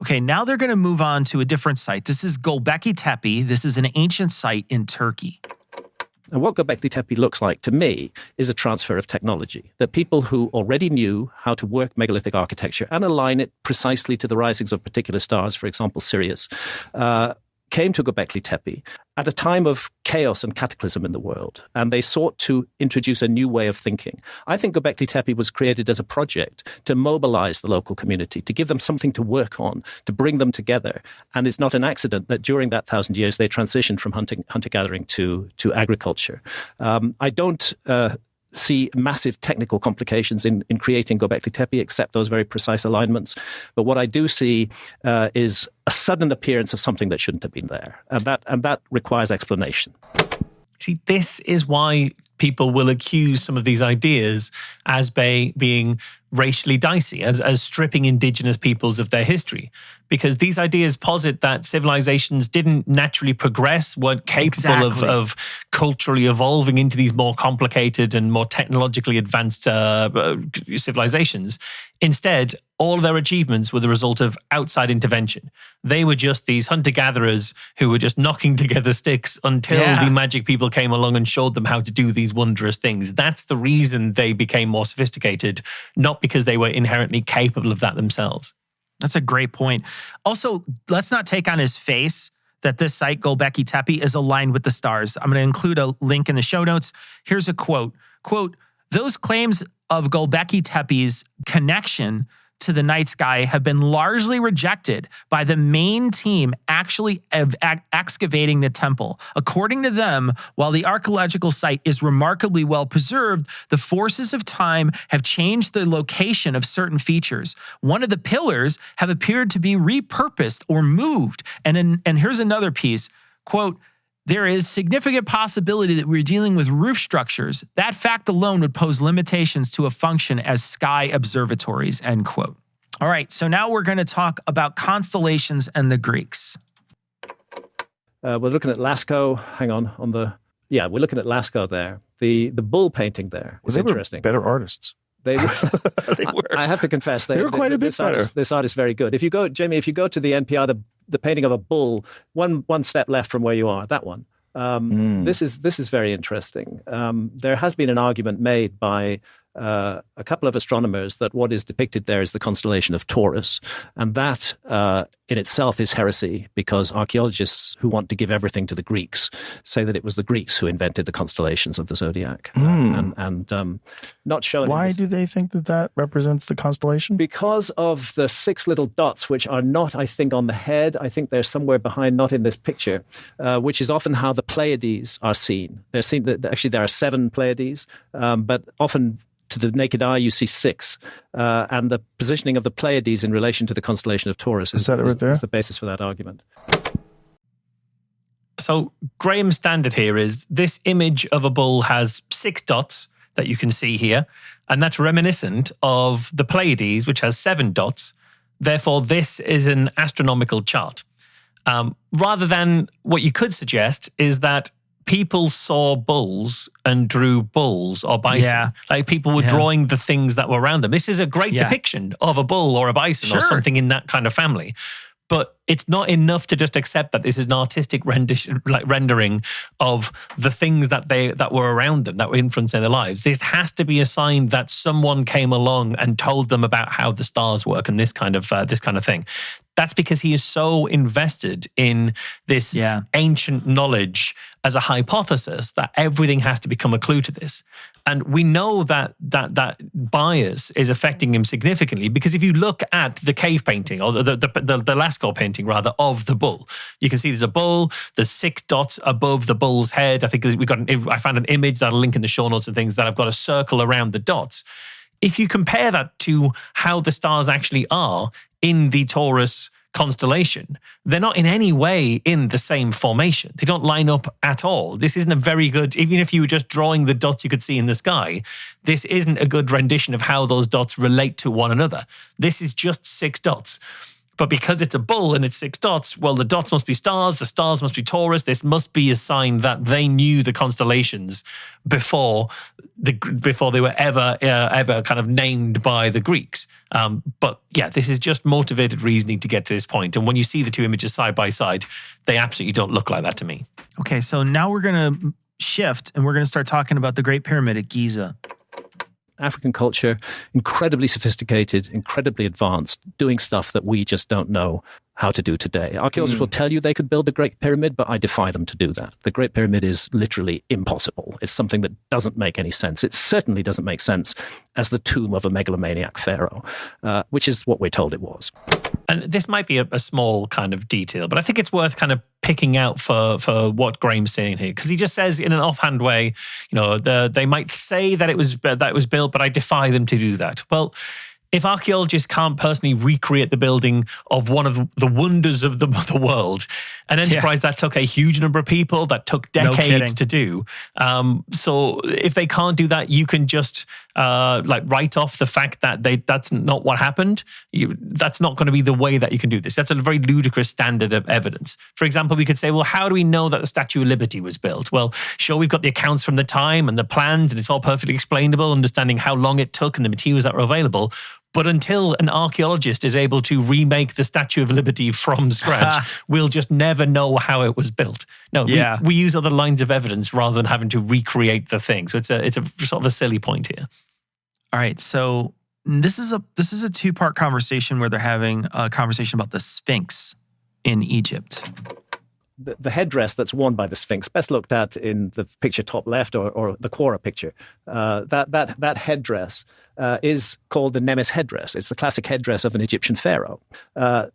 Speaker 2: Okay, now they're going to move on to a different site. This is Gobekli Tepe. This is an ancient site in Turkey.
Speaker 4: And what Gobekli Tepe looks like to me is a transfer of technology, that people who already knew how to work megalithic architecture and align it precisely to the risings of particular stars, for example, Sirius, came to Gobekli Tepe at a time of chaos and cataclysm in the world, and they sought to introduce a new way of thinking. I think Gobekli Tepe was created as a project to mobilize the local community, to give them something to work on, to bring them together. And it's not an accident that during that 1,000 years, they transitioned from hunter-gathering to agriculture. I don't see massive technical complications in creating Gobekli Tepe, except those very precise alignments. But what I do see is a sudden appearance of something that shouldn't have been there. And that requires explanation.
Speaker 1: See, this is why people will accuse some of these ideas as being racially dicey, as stripping indigenous peoples of their history. Because these ideas posit that civilizations didn't naturally progress, weren't capable of culturally evolving into these more complicated and more technologically advanced civilizations. Instead, all of their achievements were the result of outside intervention. They were just these hunter-gatherers who were just knocking together sticks until the magic people came along and showed them how to do these wondrous things. That's the reason they became more sophisticated, not because they were inherently capable of that themselves.
Speaker 2: That's a great point. Also, let's not take on his face that this site, Gobekli Tepe, is aligned with the stars. I'm going to include a link in the show notes. Here's a quote. Quote, "Those claims of Gobekli Tepe's connection to the night sky have been largely rejected by the main team actually excavating the temple. According to them, while the archaeological site is remarkably well preserved, the forces of time have changed the location of certain features. One of the pillars have appeared to be repurposed or moved." And here's another piece, quote, "There is significant possibility that we're dealing with roof structures. That fact alone would pose limitations to a function as sky observatories," end quote. All right, so now we're going to talk about constellations and the Greeks.
Speaker 4: We're looking at Lascaux. Hang on, we're looking at Lascaux there. The bull painting there is interesting.
Speaker 5: Better artists.
Speaker 4: They were.
Speaker 5: They were.
Speaker 4: I have to confess,
Speaker 5: they were quite a bit better.
Speaker 4: This art is very good. If you go, Jamie, to the NPR, the painting of a bull, one step left from where you are, that one. This is very interesting. There has been an argument made by a couple of astronomers that what is depicted there is the constellation of Taurus, and that in itself is heresy, because archaeologists who want to give everything to the Greeks say that it was the Greeks who invented the constellations of the zodiac, and not showing.
Speaker 5: Why do they think that represents the constellation?
Speaker 4: Because of the 6 little dots, which are not, I think, on the head. I think they're somewhere behind, not in this picture, which is often how the Pleiades are seen. They're seen that actually there are 7 Pleiades, but often to the naked eye, you see 6. And the positioning of the Pleiades in relation to the constellation of Taurus is the basis for that argument.
Speaker 1: So Graham's standard here is this image of a bull has 6 dots that you can see here, and that's reminiscent of the Pleiades, which has 7 dots. Therefore, this is an astronomical chart. Rather than what you could suggest is that people saw bulls and drew bulls or bison.
Speaker 2: Yeah.
Speaker 1: Like people were drawing the things that were around them. This is a great depiction of a bull or a bison or something in that kind of family. But it's not enough to just accept that this is an artistic rendering of the things that were around them, that were influencing their lives. This has to be a sign that someone came along and told them about how the stars work and this kind of thing. That's because he is so invested in this ancient knowledge as a hypothesis that everything has to become a clue to this. And we know that bias is affecting him significantly, because if you look at the cave painting, or the Lascaux painting rather, of the bull, you can see there's a bull, there's 6 dots above the bull's head. I think I found an image that I'll link in the show notes and things that I've got a circle around the dots. If you compare that to how the stars actually are in the Taurus constellation, they're not in any way in the same formation. They don't line up at all. This isn't a very good, even if you were just drawing the dots you could see in the sky, this isn't a good rendition of how those dots relate to one another. This is just 6 dots. But because it's a bull and it's 6 dots, well, the dots must be stars, the stars must be Taurus. This must be a sign that they knew the constellations before they were ever kind of named by the Greeks. But yeah, this is just motivated reasoning to get to this point. And when you see the 2 images side by side, they absolutely don't look like that to me.
Speaker 2: Okay, so now we're going to shift and we're going to start talking about the Great Pyramid at Giza.
Speaker 4: African culture, incredibly sophisticated, incredibly advanced, doing stuff that we just don't know how to do today. Archaeologists will tell you they could build the Great Pyramid, but I defy them to do that. The Great Pyramid is literally impossible. It's something that doesn't make any sense. It certainly doesn't make sense as the tomb of a megalomaniac pharaoh, which is what we're told it was.
Speaker 1: And this might be a small kind of detail, but I think it's worth kind of picking out for what Graham's saying here, because he just says in an offhand way, they might say that it was built, but I defy them to do that. Well, if archaeologists can't personally recreate the building of one of the wonders of the world, an enterprise that took a huge number of people, that took decades to do. So if they can't do that, you can just write off the fact that that's not what happened. That's not going to be the way that you can do this. That's a very ludicrous standard of evidence. For example, we could say, well, how do we know that the Statue of Liberty was built? Well, sure, we've got the accounts from the time and the plans, and it's all perfectly explainable, understanding how long it took and the materials that were available. But until an archaeologist is able to remake the Statue of Liberty from scratch, we'll just never know how it was built. No, we use other lines of evidence rather than having to recreate the thing. So it's a sort of a silly point here.
Speaker 2: All right, so this is a 2-part conversation where they're having a conversation about the Sphinx in Egypt.
Speaker 4: The headdress that's worn by the Sphinx, best looked at in the picture top left or the Quora picture, that headdress is called the Nemes headdress. It's the classic headdress of an Egyptian pharaoh,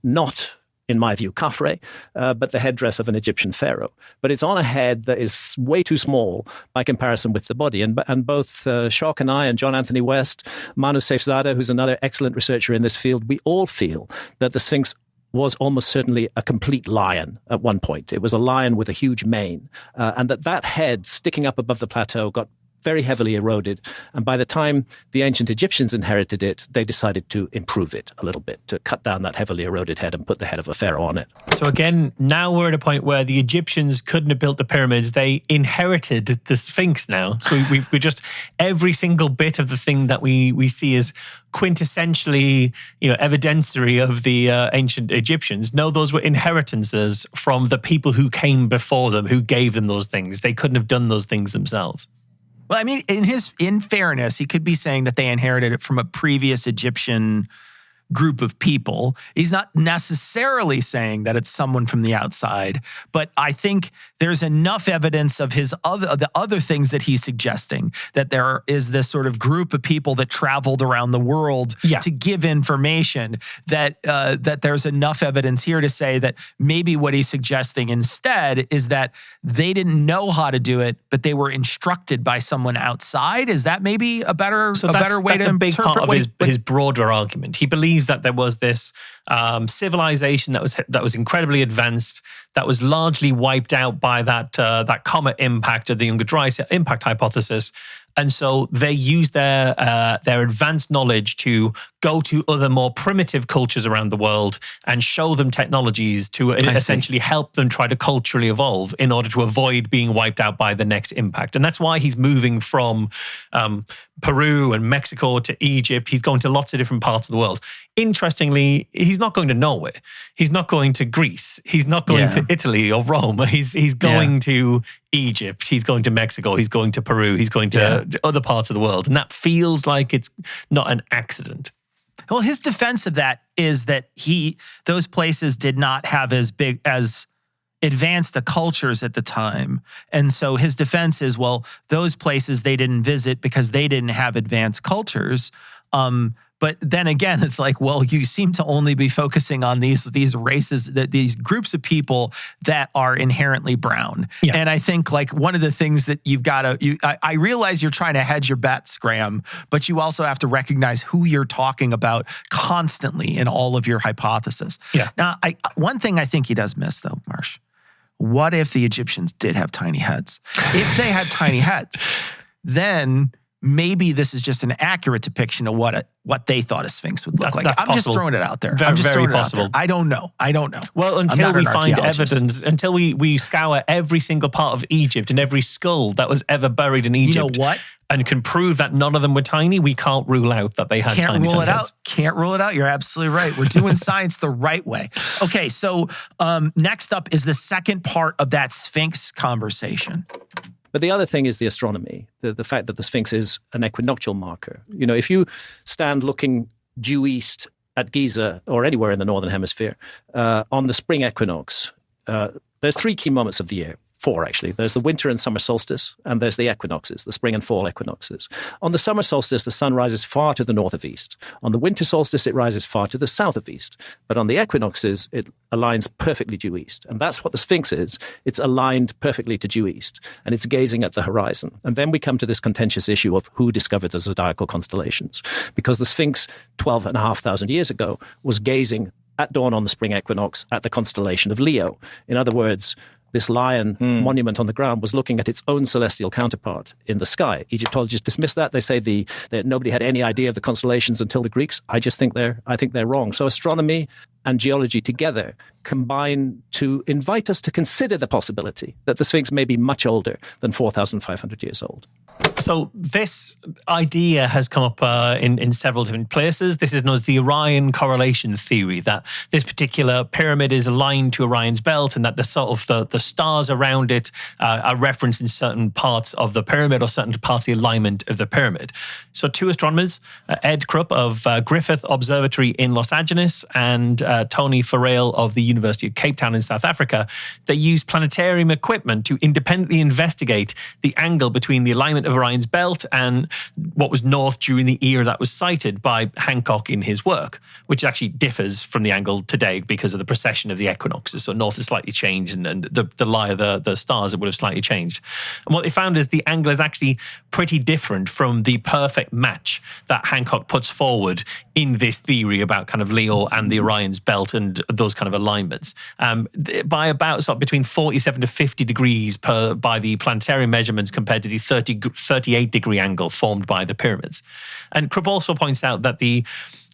Speaker 4: not, in my view, Khafre, but the headdress of an Egyptian pharaoh. But it's on a head that is way too small by comparison with the body. And both Schock and I and John Anthony West, Manu Seifzadeh, who's another excellent researcher in this field, we all feel that the Sphinx was almost certainly a complete lion at one point. It was a lion with a huge mane, and that head sticking up above the plateau got very heavily eroded. And by the time the ancient Egyptians inherited it, they decided to improve it a little bit, to cut down that heavily eroded head and put the head of a pharaoh on it.
Speaker 1: So again, now we're at a point where the Egyptians couldn't have built the pyramids. They inherited the Sphinx now. So we just, every single bit of the thing that we see as quintessentially, evidentiary of the ancient Egyptians. No, those were inheritances from the people who came before them, who gave them those things. They couldn't have done those things themselves.
Speaker 2: Well, I mean, in fairness, he could be saying that they inherited it from a previous Egyptian group of people. He's not necessarily saying that it's someone from the outside, but I think there's enough evidence of the other things that he's suggesting, that there is this sort of group of people that traveled around the world to give information, that there's enough evidence here to say that maybe what he's suggesting instead is that they didn't know how to do it, but they were instructed by someone outside. Is that maybe a better way to interpret?
Speaker 1: That's a big part of his broader argument. He believes that there was this civilization that was incredibly advanced, that was largely wiped out by that comet impact of the Younger Dryas impact hypothesis, And so they use their advanced knowledge to go to other more primitive cultures around the world and show them technologies to essentially help them try to culturally evolve in order to avoid being wiped out by the next impact. And that's why he's moving from Peru and Mexico to Egypt. He's going to lots of different parts of the world. Interestingly, he's not going to nowhere. He's not going to Greece. He's not going to Italy or Rome. He's going to Egypt. He's going to Mexico. He's going to Peru. He's going to other parts of the world. And that feels like it's not an accident.
Speaker 2: Well, his defense of that is that those places did not have as advanced cultures at the time. And so his defense is, well, those places they didn't visit because they didn't have advanced cultures. But then again, it's like, well, you seem to only be focusing on these races, these groups of people that are inherently brown. Yeah. And I think like one of the things that you've got to, I realize you're trying to hedge your bets, Graham, but you also have to recognize who you're talking about constantly in all of your hypotheses.
Speaker 1: Yeah.
Speaker 2: Now, one thing I think he does miss though, Marsh, what if the Egyptians did have tiny heads? If they had tiny heads, then maybe this is just an accurate depiction of what they thought a Sphinx would look like. I'm
Speaker 1: possible.
Speaker 2: Just throwing it out there.
Speaker 1: Very,
Speaker 2: I'm just
Speaker 1: very
Speaker 2: throwing
Speaker 1: possible.
Speaker 2: It out there. I don't know.
Speaker 1: Well, until we find evidence, until we scour every single part of Egypt and every skull that was ever buried in Egypt.
Speaker 2: You know what?
Speaker 1: And can prove that none of them were tiny, we can't rule out that they had tiny heads.
Speaker 2: Can't rule it out. You're absolutely right. We're doing science the right way. Okay, so next up is the second part of that Sphinx conversation.
Speaker 4: But the other thing is the astronomy, the fact that the Sphinx is an equinoctial marker. You know, if you stand looking due east at Giza or anywhere in the northern hemisphere on the spring equinox, there's 3 key moments of the year. 4, actually. There's the winter and summer solstice, and there's the equinoxes, the spring and fall equinoxes. On the summer solstice, the sun rises far to the north of east. On the winter solstice, it rises far to the south of east. But on the equinoxes, it aligns perfectly due east. And that's what the Sphinx is. It's aligned perfectly to due east, and it's gazing at the horizon. And then we come to this contentious issue of who discovered the zodiacal constellations. Because the Sphinx, 12,500 years ago, was gazing at dawn on the spring equinox at the constellation of Leo. In other words, this lion monument on the ground was looking at its own celestial counterpart in the sky. Egyptologists dismiss that. They say that nobody had any idea of the constellations until the Greeks. I think they're wrong. So astronomy and geology together combine to invite us to consider the possibility that the Sphinx may be much older than 4,500 years old.
Speaker 1: So this idea has come up in several different places. This is known as the Orion correlation theory, that this particular pyramid is aligned to Orion's belt and that the sort of the stars around it are referenced in certain parts of the pyramid or certain parts of the alignment of the pyramid. So 2 astronomers, Ed Krupp of Griffith Observatory in Los Angeles and Tony Farrell of the University of Cape Town in South Africa, they used planetarium equipment to independently investigate the angle between the alignment of Orion's belt and what was north during the era that was cited by Hancock in his work, which actually differs from the angle today because of the precession of the equinoxes. So north is slightly changed and the lie of the stars would have slightly changed. And what they found is the angle is actually pretty different from the perfect match that Hancock puts forward in this theory about kind of Leo and the Orion's belt and those kind of alignments. By about between 47 to 50 degrees by the planetarium measurements compared to the 38-degree angle formed by the pyramids. And Krupp also points out that the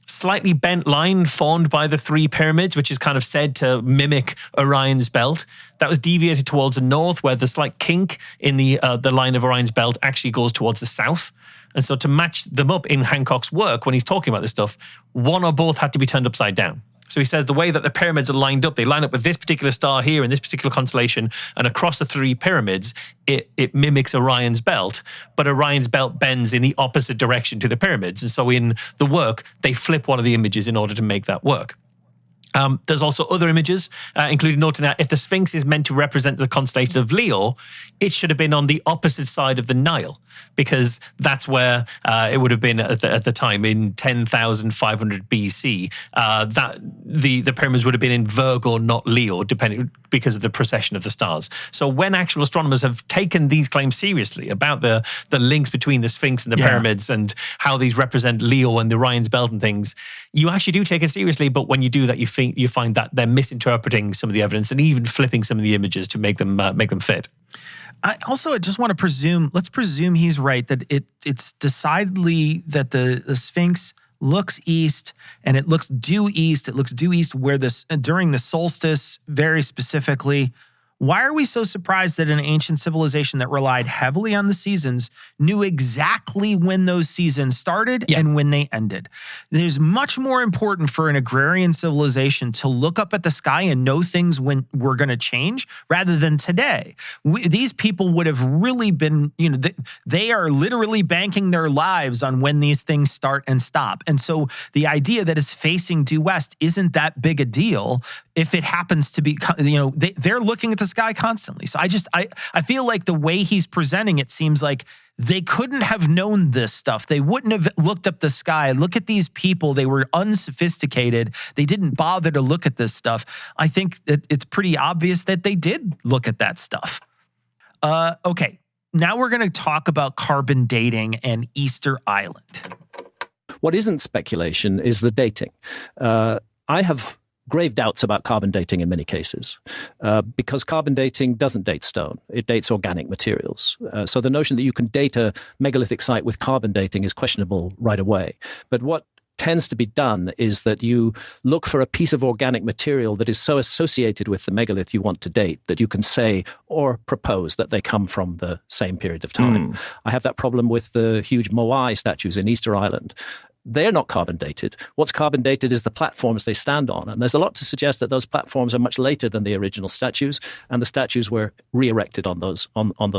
Speaker 1: slightly bent line formed by the 3 pyramids, which is kind of said to mimic Orion's belt, that was deviated towards the north, where the slight kink in the line of Orion's belt actually goes towards the south. And so to match them up in Hancock's work, when he's talking about this stuff, one or both had to be turned upside down. So he says the way that the pyramids are lined up, they line up with this particular star here in this particular constellation, and across the 3 pyramids, it mimics Orion's belt, but Orion's belt bends in the opposite direction to the pyramids. And so in the work, they flip one of the images in order to make that work. There's also other images, including noting that if the Sphinx is meant to represent the constellation of Leo, it should have been on the opposite side of the Nile, because that's where it would have been at the time in 10,500 BC. That the pyramids would have been in Virgo, not Leo, because of the precession of the stars. So when actual astronomers have taken these claims seriously about the links between the Sphinx and the pyramids and how these represent Leo and the Orion's belt and things, you actually do take it seriously. But when you do that, you find that they're misinterpreting some of the evidence and even flipping some of the images to make them fit.
Speaker 2: I just want to presume, let's presume he's right, that it's decidedly that the Sphinx looks east, and it looks due east. It looks due east where during the solstice, very specifically. Why are we so surprised that an ancient civilization that relied heavily on the seasons knew exactly when those seasons started and when they ended? There's much more important for an agrarian civilization to look up at the sky and know things when we're going to change rather than today. These people would have really been, they are literally banking their lives on when these things start and stop. And so the idea that it's facing due west isn't that big a deal if it happens to be, they're looking at the sky constantly. So I feel like the way he's presenting it seems like they couldn't have known this stuff. They wouldn't have looked up the sky. Look at these people. They were unsophisticated. They didn't bother to look at this stuff. I think that it's pretty obvious that they did look at that stuff. Okay, now we're going to talk about carbon dating and Easter Island.
Speaker 4: What isn't speculation is the dating. I have grave doubts about carbon dating in many cases, because carbon dating doesn't date stone. It dates organic materials. So the notion that you can date a megalithic site with carbon dating is questionable right away. But what tends to be done is that you look for a piece of organic material that is so associated with the megalith you want to date that you can say or propose that they come from the same period of time. I have that problem with the huge Moai statues in Easter Island. They're not carbon dated. What's carbon dated is the platforms they stand on. And there's a lot to suggest that those platforms are much later than the original statues, and the statues were re-erected on those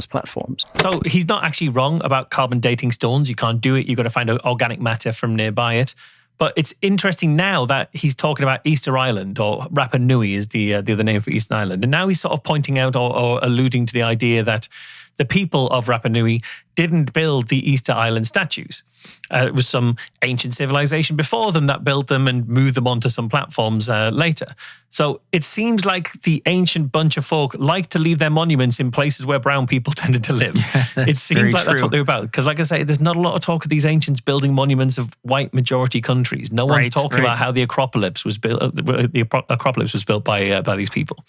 Speaker 4: platforms.
Speaker 1: So he's not actually wrong about carbon dating stones. You can't do it. You've got to find organic matter from nearby it. But it's interesting now that he's talking about Easter Island, or Rapanui is the other name for Eastern Island. And now he's sort of pointing out or alluding to the idea that the people of Rapanui didn't build the Easter Island statues. It was some ancient civilization before them that built them and moved them onto some platforms later. So it seems like the ancient bunch of folk like to leave their monuments in places where brown people tended to live. It seems like that's what they're about. Because like I say, there's not a lot of talk of these ancients building monuments of white majority countries. No one's talking about how the Acropolis was built. The Acropolis was built by these people.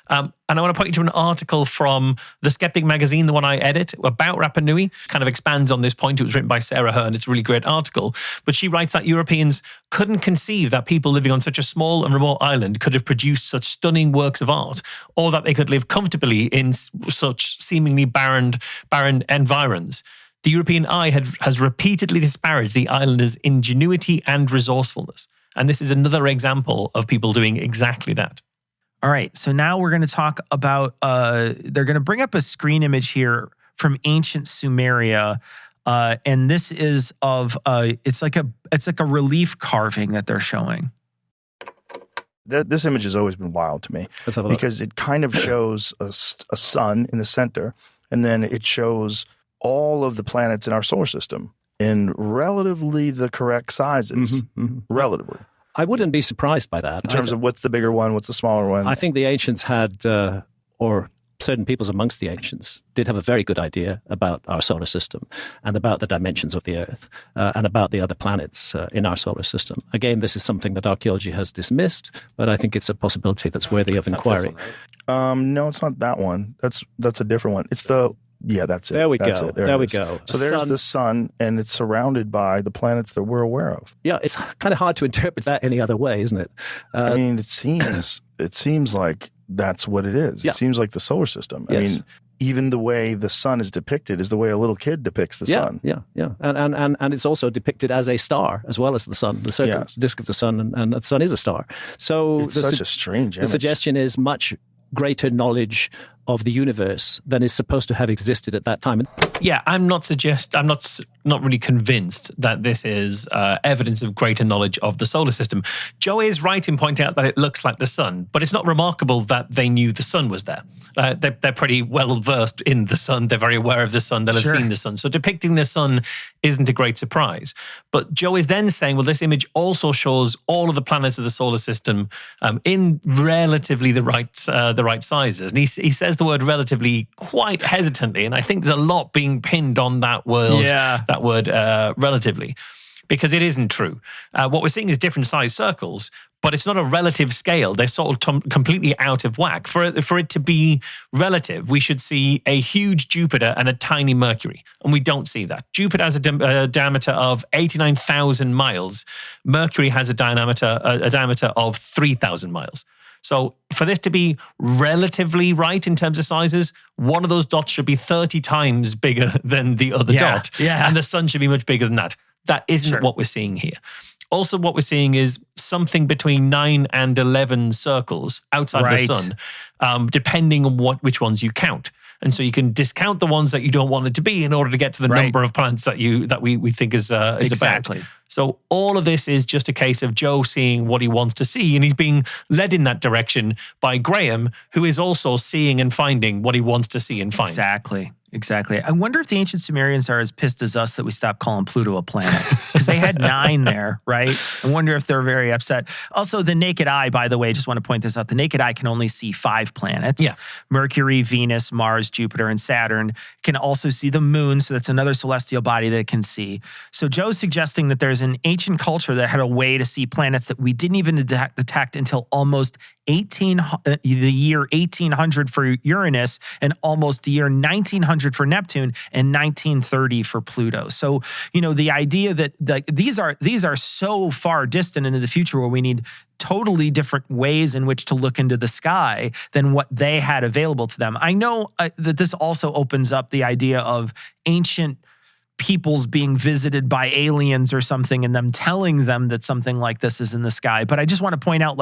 Speaker 1: And I want to point you to an article from The Skeptic magazine, the one I edit, about Rapanui. Kind of expands on this point. It was written by Sarah Hearn. It's a really great article. But she writes that Europeans couldn't conceive that people living on such a small and remote island could have produced such stunning works of art, or that they could live comfortably in such seemingly barren environs. The European eye has repeatedly disparaged the islanders' ingenuity and resourcefulness. And this is another example of people doing exactly that.
Speaker 2: All right, so now we're going to talk about, they're going to bring up a screen image here from ancient Sumeria, and this is of, it's like a relief carving that they're showing.
Speaker 5: This image has always been wild to me because it kind of shows a sun in the center, and then it shows all of the planets in our solar system in relatively the correct sizes, relatively.
Speaker 4: I wouldn't be surprised by that.
Speaker 5: In terms of what's the bigger one, what's the smaller one?
Speaker 4: I think the ancients had, or certain peoples amongst the ancients, did have a very good idea about our solar system and about the dimensions of the Earth and about the other planets in our solar system. Again, this is something that archaeology has dismissed, but I think it's a possibility that's worthy of inquiry.
Speaker 5: No, it's not that one. That's a different one. It's the... Yeah, that's it.
Speaker 4: There we
Speaker 5: that's
Speaker 4: go.
Speaker 5: It.
Speaker 4: There we go.
Speaker 5: So there's the sun, and it's surrounded by the planets that we're aware of.
Speaker 4: Yeah, it's kind of hard to interpret that any other way, isn't it?
Speaker 5: I mean, it seems like that's what it is.
Speaker 4: Yeah.
Speaker 5: It seems like the solar system.
Speaker 4: Yes.
Speaker 5: I mean, even the way the sun is depicted is the way a little kid depicts the sun.
Speaker 4: Yeah. And it's also depicted as a star as well as the sun, the circle disk of the sun, and the sun is a star. So
Speaker 5: it's such a strange image.
Speaker 4: The suggestion is much greater knowledge of the universe than is supposed to have existed at that time.
Speaker 1: Yeah, I'm not really convinced that this is evidence of greater knowledge of the solar system. Joe is right in pointing out that it looks like the sun, but it's not remarkable that they knew the sun was there. They're pretty well versed in the sun. They're very aware of the sun. They'll have seen the sun. So depicting the sun isn't a great surprise. But Joe is then saying, well, this image also shows all of the planets of the solar system in relatively the right sizes. And he says the word relatively quite hesitantly, and I think there's a lot being pinned on that word. Yeah. That word relatively. because it isn't true. What we're seeing is different size circles, but it's not a relative scale. They're sort of completely out of whack. For it to be relative, we should see a huge Jupiter and a tiny Mercury, and we don't see that. Jupiter has a diameter of 89,000 miles. Mercury has a diameter of 3,000 miles. So for this to be relatively right in terms of sizes, one of those dots should be 30 times bigger than the other dot.
Speaker 2: Yeah.
Speaker 1: And the sun should be much bigger than that. That isn't what we're seeing here. Also, what we're seeing is something between 9 and 11 circles outside the sun, depending on which ones you count. And so you can discount the ones that you don't want it to be in order to get to the number of planets that we think is
Speaker 2: exactly
Speaker 1: about. So all of this is just a case of Joe seeing what he wants to see, and he's being led in that direction by Graham, who is also seeing and finding what he wants to see and find.
Speaker 2: Exactly. I wonder if the ancient Sumerians are as pissed as us that we stopped calling Pluto a planet, because they had 9 there, right? I wonder if they're very upset. Also, the naked eye, by the way, just want to point this out. The naked eye can only see 5 planets.
Speaker 1: Yeah.
Speaker 2: Mercury, Venus, Mars, Jupiter, and Saturn. Can also see the moon, so that's another celestial body that it can see. So Joe's suggesting that there's an ancient culture that had a way to see planets that we didn't even detect until almost the year 1800 for Uranus, and almost the year 1900 for Neptune, and 1930 for Pluto. So, the idea that these are so far distant into the future, where we need totally different ways in which to look into the sky than what they had available to them. I know that this also opens up the idea of ancient peoples being visited by aliens or something, and them telling them that something like this is in the sky. But I just want to point out,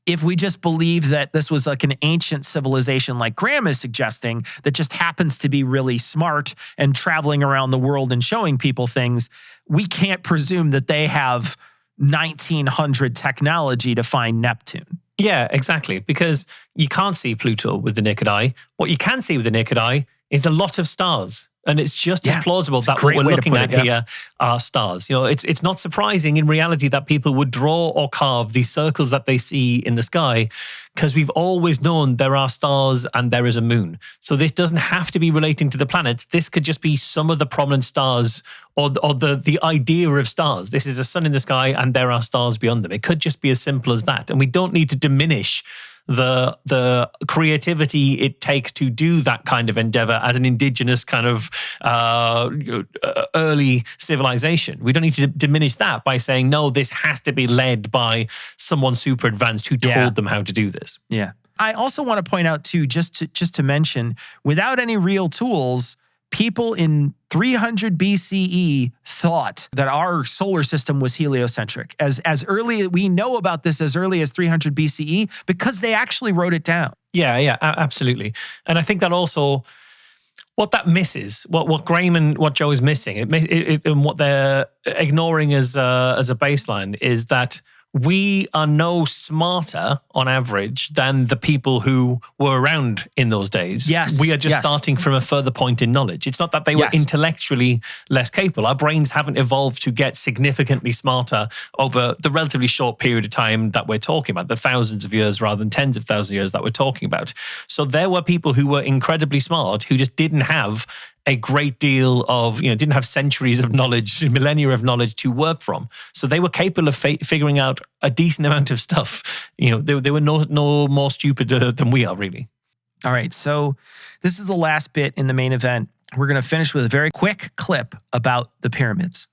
Speaker 2: if we just believe that this was like an ancient civilization, like Graham is suggesting, that just happens to be really smart and traveling around the world and showing people things, we can't presume that they have 1900 technology to find Neptune.
Speaker 1: Yeah, exactly. Because you can't see Pluto with the naked eye. What you can see with the naked eye is a lot of stars. And it's just as plausible that what we're looking at here are stars. It's not surprising in reality that people would draw or carve these circles that they see in the sky, because we've always known there are stars and there is a moon. So this doesn't have to be relating to the planets. This could just be some of the prominent stars, or the idea of stars. This is a sun in the sky and there are stars beyond them. It could just be as simple as that. And we don't need to diminish the creativity it takes to do that kind of endeavor as an indigenous kind of early civilization. We don't need to diminish that by saying, no, this has to be led by someone super advanced who told them how to do this.
Speaker 2: Yeah. I also want to point out too, just to mention, without any real tools, people in 300 BCE thought that our solar system was heliocentric. As early, we know about this as early as 300 BCE because they actually wrote it down.
Speaker 1: Yeah, absolutely. And I think that also, what that misses, what Graham and what Joe is missing, and what they're ignoring as a baseline, is that we are no smarter on average than the people who were around in those days.
Speaker 2: Yes.
Speaker 1: We are just starting from a further point in knowledge. It's not that they were intellectually less capable. Our brains haven't evolved to get significantly smarter over the relatively short period of time that we're talking about, the thousands of years rather than tens of thousands of years that we're talking about. So there were people who were incredibly smart who just didn't have a great deal of, didn't have centuries of knowledge, millennia of knowledge to work from. So they were capable of figuring out a decent amount of stuff. They were no more stupid than we are, really.
Speaker 2: All right, so this is the last bit in the main event. We're going to finish with a very quick clip about the pyramids.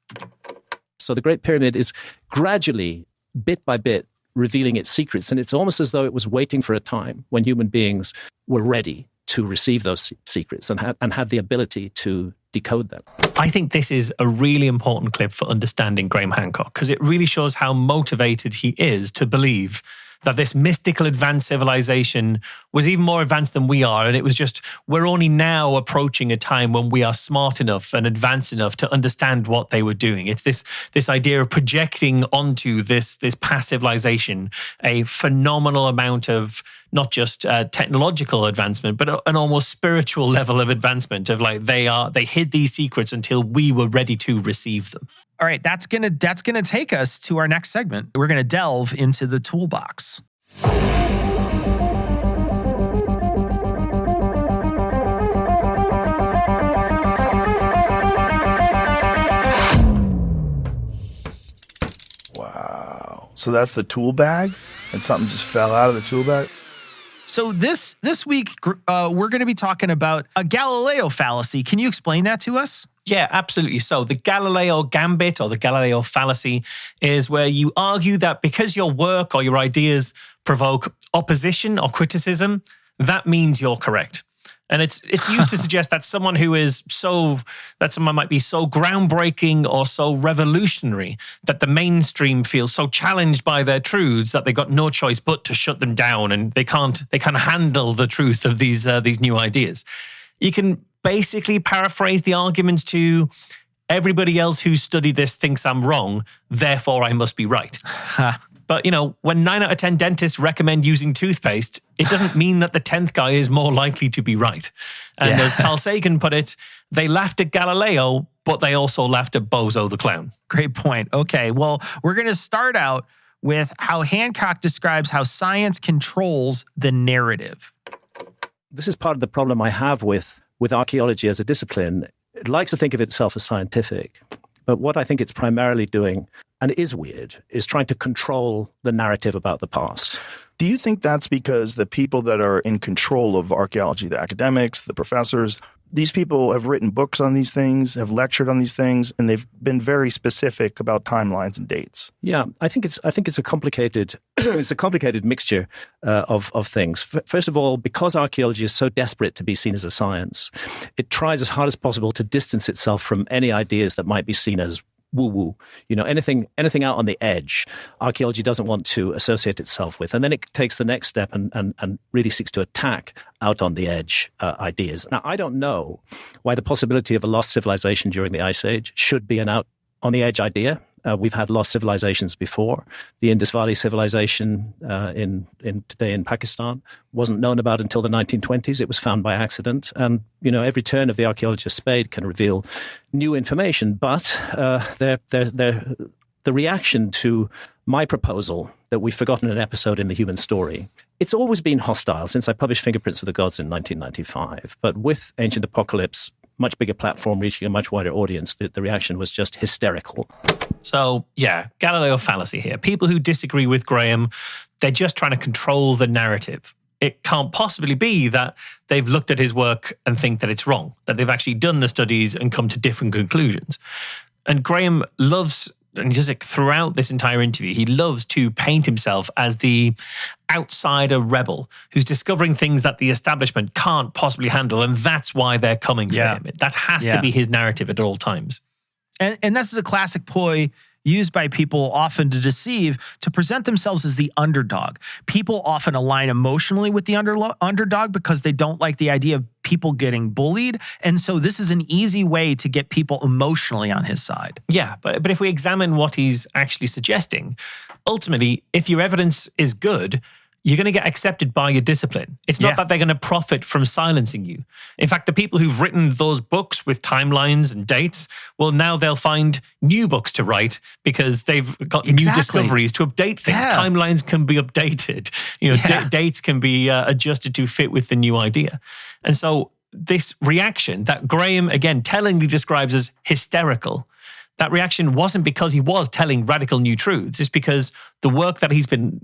Speaker 4: So the Great Pyramid is gradually, bit by bit, revealing its secrets. And it's almost as though it was waiting for a time when human beings were ready to receive those secrets and had the ability to decode them.
Speaker 1: I think this is a really important clip for understanding Graham Hancock, because it really shows how motivated he is to believe that this mystical advanced civilization was even more advanced than we are. And it was just, we're only now approaching a time when we are smart enough and advanced enough to understand what they were doing. It's this idea of projecting onto this past civilization a phenomenal amount of not just technological advancement, but an almost spiritual level of advancement of they hid these secrets until we were ready to receive them.
Speaker 2: All right, that's gonna take us to our next segment. We're gonna delve into the toolbox.
Speaker 5: Wow. So that's the tool bag, and something just fell out of the tool bag?
Speaker 2: So this week, we're going to be talking about a Galileo fallacy. Can you explain that to us?
Speaker 1: Yeah, absolutely. So the Galileo gambit or the Galileo fallacy is where you argue that because your work or your ideas provoke opposition or criticism, that means you're correct. And it's used to suggest that someone might be so groundbreaking or so revolutionary that the mainstream feels so challenged by their truths that they've got no choice but to shut them down, and they can't handle the truth of these new ideas. You can basically paraphrase the arguments to everybody else who studied this thinks I'm wrong, therefore I must be right. But, when 9 out of 10 dentists recommend using toothpaste, it doesn't mean that the 10th guy is more likely to be right. And as Carl Sagan put it, they laughed at Galileo, but they also laughed at Bozo the Clown.
Speaker 2: Great point. Okay, well, we're going to start out with how Hancock describes how science controls the narrative.
Speaker 4: This is part of the problem I have with archaeology as a discipline. It likes to think of itself as scientific, but what I think it's primarily doing, and is weird, is trying to control the narrative about the past.
Speaker 5: Do you think that's because the people that are in control of archaeology, the academics, the professors, these people have written books on these things, have lectured on these things, and they've been very specific about timelines and dates?
Speaker 4: Yeah, I think it's a complicated it's a complicated mixture of things. First of all, because archaeology is so desperate to be seen as a science, it tries as hard as possible to distance itself from any ideas that might be seen as woo-woo, anything out on the edge, archaeology doesn't want to associate itself with. And then it takes the next step and really seeks to attack out on the edge ideas. Now, I don't know why the possibility of a lost civilization during the Ice Age should be an out on the edge idea. We've had lost civilizations before. The Indus Valley civilization today in Pakistan wasn't known about until the 1920s. It was found by accident. And, every turn of the archaeologist's spade can reveal new information. But the reaction to my proposal that we've forgotten an episode in the human story, it's always been hostile since I published Fingerprints of the Gods in 1995. But with Ancient Apocalypse, much bigger platform, reaching a much wider audience, the reaction was just hysterical.
Speaker 1: So, Galileo fallacy here. People who disagree with Graham, they're just trying to control the narrative. It can't possibly be that they've looked at his work and think that it's wrong, that they've actually done the studies and come to different conclusions. And Graham loves, and just throughout this entire interview, he loves to paint himself as the outsider rebel who's discovering things that the establishment can't possibly handle, and that's why they're coming for him. That has to be his narrative at all times.
Speaker 2: And this is a classic ploy used by people often to deceive, to present themselves as the underdog. People often align emotionally with the underdog because they don't like the idea of people getting bullied. And so this is an easy way to get people emotionally on his side.
Speaker 1: Yeah, but if we examine what he's actually suggesting, ultimately, if your evidence is good, you're going to get accepted by your discipline. It's not that they're going to profit from silencing you. In fact, the people who've written those books with timelines and dates, well, now they'll find new books to write because they've got new discoveries to update things. Timelines can be updated. Dates can be adjusted to fit with the new idea. And so this reaction that Graham, again, tellingly describes as hysterical, that reaction wasn't because he was telling radical new truths. It's because the work that he's been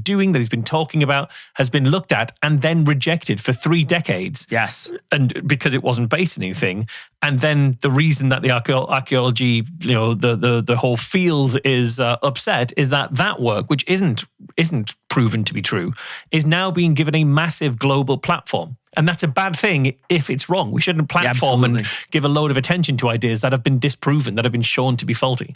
Speaker 1: doing, that he's been talking about, has been looked at and then rejected for 3 decades.
Speaker 2: Yes,
Speaker 1: and because it wasn't based on anything. And then the reason that the archaeology, the whole field is upset is that work, which isn't proven to be true, is now being given a massive global platform. And that's a bad thing if it's wrong. We shouldn't platform and give a load of attention to ideas that have been disproven, that have been shown to be faulty.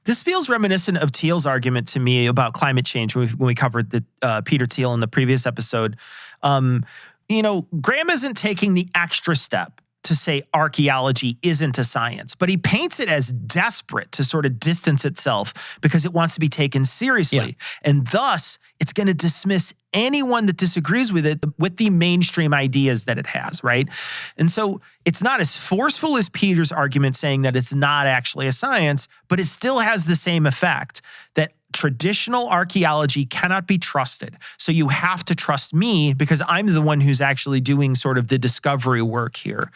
Speaker 2: This feels reminiscent of Thiel's argument to me about climate change when we covered the Peter Thiel in the previous episode. Graham isn't taking the extra step to say archaeology isn't a science, but he paints it as desperate to sort of distance itself because it wants to be taken seriously. And thus, it's going to dismiss anyone that disagrees with it with the mainstream ideas that it has, right? And so it's not as forceful as Peter's argument saying that it's not actually a science, but it still has the same effect that traditional archaeology cannot be trusted. So you have to trust me because I'm the one who's actually doing sort of the discovery work here.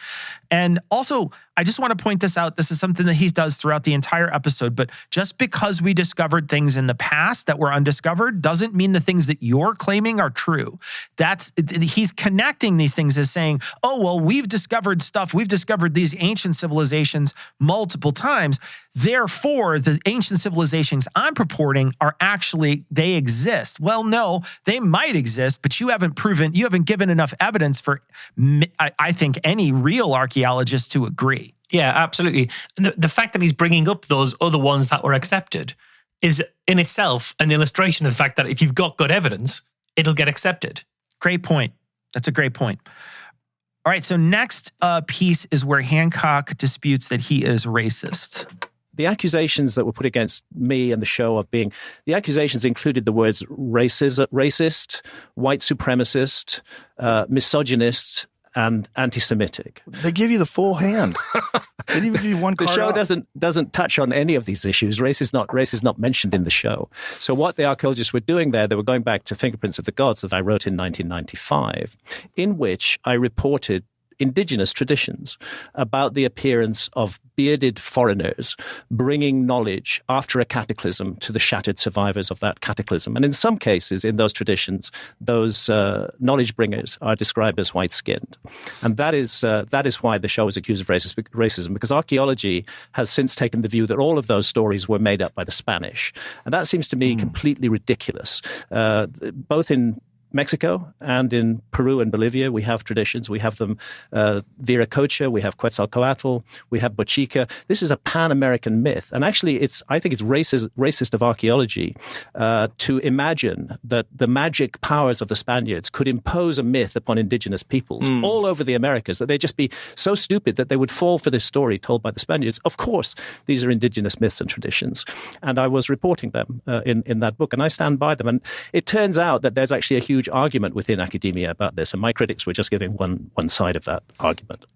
Speaker 2: And also, I just want to point this out. This is something that he does throughout the entire episode. But just because we discovered things in the past that were undiscovered doesn't mean the things that you're claiming are true. He's connecting these things as saying, oh, well, we've discovered stuff. We've discovered these ancient civilizations multiple times. Therefore, the ancient civilizations I'm purporting are actually, they exist. Well, no, they might exist, but you haven't given enough evidence for, I think, any real archaeologist to agree.
Speaker 1: Yeah, absolutely. And the fact that he's bringing up those other ones that were accepted is in itself an illustration of the fact that if you've got good evidence, it'll get accepted.
Speaker 2: Great point. That's a great point. All right, so next piece is where Hancock disputes that he is racist.
Speaker 4: The accusations that were put against me and the show the accusations included the words racist, white supremacist, misogynist, and anti-Semitic.
Speaker 5: They give you the full hand. They didn't even give you one card.
Speaker 4: The show doesn't touch on any of these issues. Race is not mentioned in the show. So what the archaeologists were doing there, they were going back to Fingerprints of the Gods that I wrote in 1995, in which I reported indigenous traditions about the appearance of bearded foreigners bringing knowledge after a cataclysm to the shattered survivors of that cataclysm. And in some cases, in those traditions, those knowledge bringers are described as white-skinned. And that is why the show is accused of racism, because archaeology has since taken the view that all of those stories were made up by the Spanish. And that seems to me completely ridiculous, both in Mexico and in Peru and Bolivia, we have traditions. We have them Viracocha, we have Quetzalcoatl, we have Bochica. This is a pan-American myth. And actually, I think it's racist of archaeology to imagine that the magic powers of the Spaniards could impose a myth upon indigenous peoples all over the Americas, that they'd just be so stupid that they would fall for this story told by the Spaniards. Of course, these are indigenous myths and traditions. And I was reporting them in that book, and I stand by them. And it turns out that there's actually a huge argument within academia about this, and my critics were just giving one side of that argument.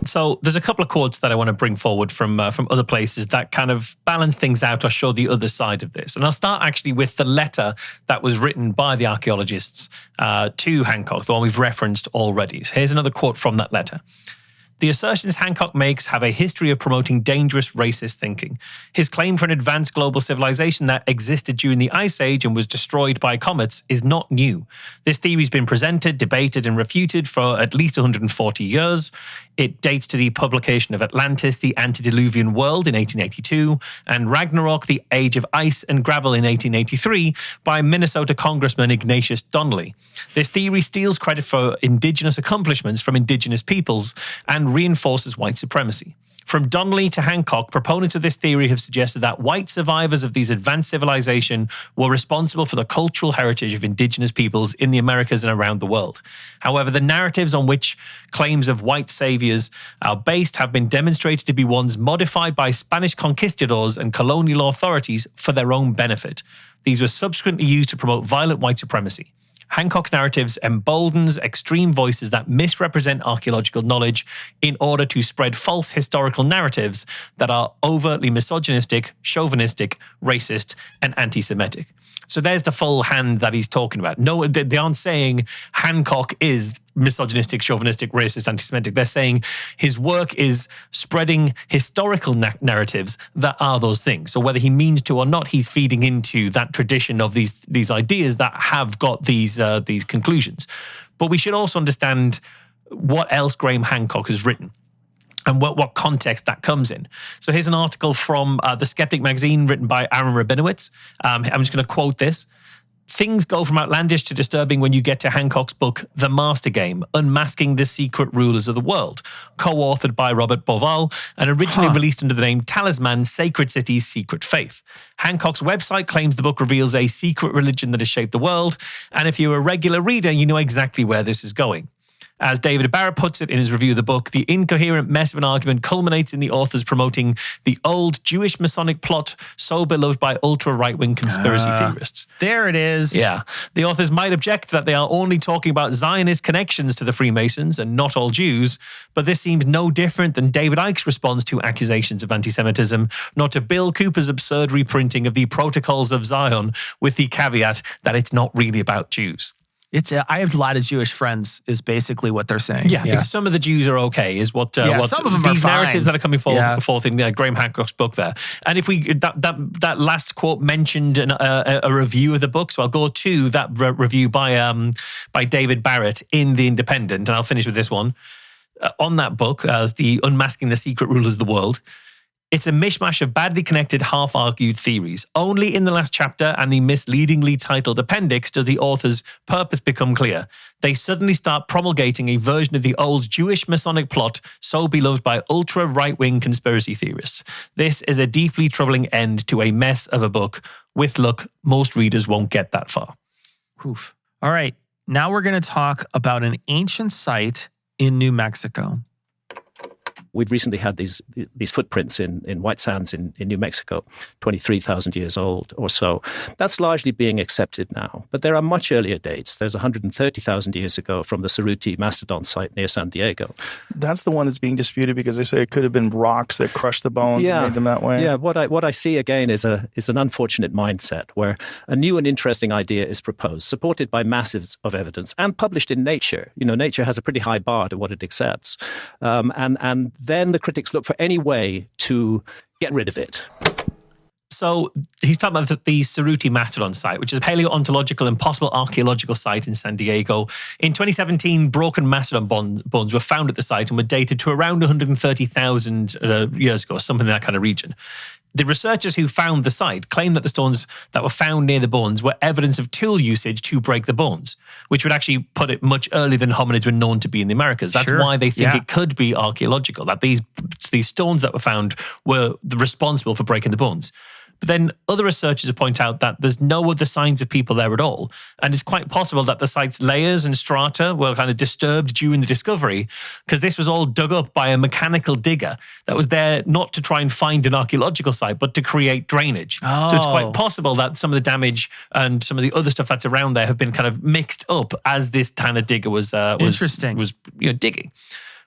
Speaker 1: So there's a couple of quotes that I want to bring forward from other places that kind of balance things out or show the other side of this. And I'll start actually with the letter that was written by the archaeologists to Hancock, the one we've referenced already. So here's another quote from that letter. The assertions Hancock makes have a history of promoting dangerous racist thinking. His claim for an advanced global civilization that existed during the Ice Age and was destroyed by comets is not new. This theory has been presented, debated, and refuted for at least 140 years. It dates to the publication of Atlantis, the Antediluvian World in 1882, and Ragnarok, the Age of Ice and Gravel in 1883 by Minnesota Congressman Ignatius Donnelly. This theory steals credit for indigenous accomplishments from indigenous peoples and reinforces white supremacy. From Donnelly to Hancock, proponents of this theory have suggested that white survivors of these advanced civilization were responsible for the cultural heritage of indigenous peoples in the Americas and around the world. However, the narratives on which claims of white saviors are based have been demonstrated to be ones modified by Spanish conquistadors and colonial authorities for their own benefit. These were subsequently used to promote violent white supremacy. Hancock's narratives emboldens extreme voices that misrepresent archaeological knowledge in order to spread false historical narratives that are overtly misogynistic, chauvinistic, racist, and anti-Semitic. So there's the full hand that he's talking about. No, they aren't saying Hancock is misogynistic, chauvinistic, racist, anti-Semitic. They're saying his work is spreading historical narratives that are those things. So whether he means to or not, he's feeding into that tradition of these ideas that have got these conclusions. But we should also understand what else Graham Hancock has written and what context that comes in. So here's an article from The Skeptic magazine written by Aaron Rabinowitz. I'm just going to quote this. Things go from outlandish to disturbing when you get to Hancock's book, The Master Game, Unmasking the Secret Rulers of the World, co-authored by Robert Bauval and originally released under the name Talisman, Sacred Cities, Secret Faith. Hancock's website claims the book reveals a secret religion that has shaped the world, and if you're a regular reader, you know exactly where this is going. As David Barrett puts it in his review of the book, the incoherent mess of an argument culminates in the authors promoting the old Jewish Masonic plot so beloved by ultra-right-wing conspiracy theorists.
Speaker 2: There it is.
Speaker 1: Yeah. The authors might object that they are only talking about Zionist connections to the Freemasons and not all Jews, but this seems no different than David Icke's response to accusations of anti-Semitism, not to Bill Cooper's absurd reprinting of the Protocols of Zion with the caveat that it's not really about Jews.
Speaker 2: I have a lot of Jewish friends, is basically what they're saying.
Speaker 1: Yeah, because some of the Jews are okay, is what
Speaker 2: some of them
Speaker 1: these
Speaker 2: are
Speaker 1: narratives
Speaker 2: fine.
Speaker 1: that are coming forth in Graham Hancock's book there. And if we that last quote mentioned a review of the book, so I'll go to that review by David Barrett in The Independent, and I'll finish with this one. On that book, the Unmasking the Secret Rulers of the World. It's a mishmash of badly connected, half-argued theories. Only in the last chapter and the misleadingly titled appendix does the author's purpose become clear. They suddenly start promulgating a version of the old Jewish Masonic plot so beloved by ultra-right-wing conspiracy theorists. This is a deeply troubling end to a mess of a book. With luck, most readers won't get that far.
Speaker 2: Oof. All right, now we're going to talk about an ancient site in New Mexico.
Speaker 4: We've recently had these footprints in white sands in New Mexico, 23,000 years old or so. That's largely being accepted now. But there are much earlier dates. There's 130,000 years ago from the Cerutti Mastodon site near San Diego.
Speaker 5: That's the one that's being disputed because they say it could have been rocks that crushed the bones and made them that way.
Speaker 4: Yeah, what I see again is an unfortunate mindset where a new and interesting idea is proposed, supported by masses of evidence and published in Nature. You know, Nature has a pretty high bar to what it accepts. And then the critics look for any way to get rid of it.
Speaker 1: So he's talking about the Cerutti Mastodon site, which is a paleontological and possible archaeological site in San Diego. In 2017, broken mastodon bones were found at the site and were dated to around 130,000 years ago, something in that kind of region. The researchers who found the site claim that the stones that were found near the bones were evidence of tool usage to break the bones, which would actually put it much earlier than hominids were known to be in the Americas. That's why they think it could be archaeological, that these stones that were found were responsible for breaking the bones. But then other researchers point out that there's no other signs of people there at all. And it's quite possible that the site's layers and strata were kind of disturbed during the discovery because this was all dug up by a mechanical digger that was there not to try and find an archaeological site, but to create drainage. So it's quite possible that some of the damage and some of the other stuff that's around there have been kind of mixed up as this kind of digger was digging.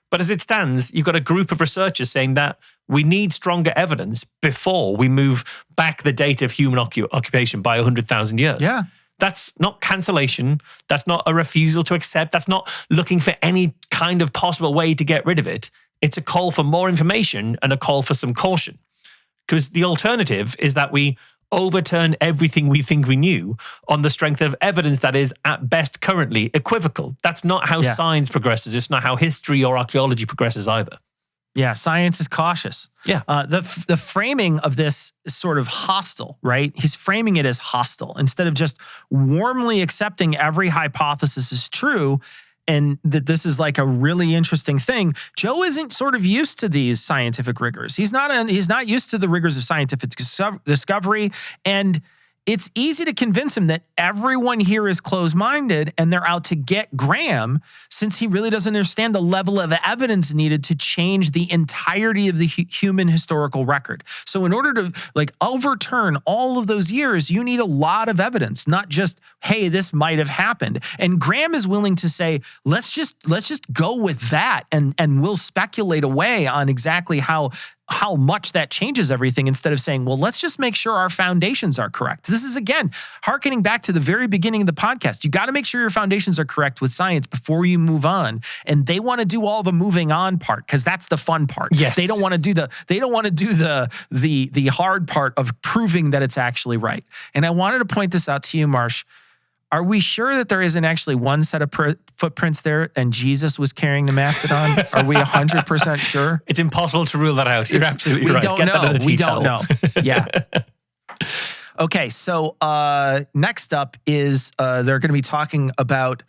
Speaker 1: But as it stands, you've got a group of researchers saying that we need stronger evidence before we move back the date of human occupation by 100,000 years.
Speaker 2: Yeah.
Speaker 1: That's not cancellation. That's not a refusal to accept. That's not looking for any kind of possible way to get rid of it. It's a call for more information and a call for some caution. Because the alternative is that we overturn everything we think we knew on the strength of evidence that is, at best, currently equivocal. That's not how science progresses. It's not how history or archaeology progresses either.
Speaker 2: Yeah, science is cautious.
Speaker 1: Yeah.
Speaker 2: The framing of this is sort of hostile, right? He's framing it as hostile instead of just warmly accepting every hypothesis is true and that this is like a really interesting thing. Joe isn't sort of used to these scientific rigors. He's not used to the rigors of scientific discovery, and it's easy to convince him that everyone here is closed-minded and they're out to get Graham, since he really doesn't understand the level of evidence needed to change the entirety of the human historical record. So in order to overturn all of those years, you need a lot of evidence, not just, hey, this might have happened. And Graham is willing to say, let's just go with that and we'll speculate away on exactly how much that changes everything, instead of saying, well, let's just make sure our foundations are correct. This is, again, hearkening back to the very beginning of the podcast. You got to make sure your foundations are correct with science before you move on. And they want to do all the moving on part because that's the fun part.
Speaker 1: Yes.
Speaker 2: They don't want to do the hard part of proving that it's actually right. And I wanted to point this out to you, Marsh. Are we sure that there isn't actually one set of footprints there and Jesus was carrying the mastodon? Are we 100% sure?
Speaker 1: It's impossible to rule that out. You're absolutely right.
Speaker 2: We don't know. Yeah. Okay, so next up is they're going to be talking about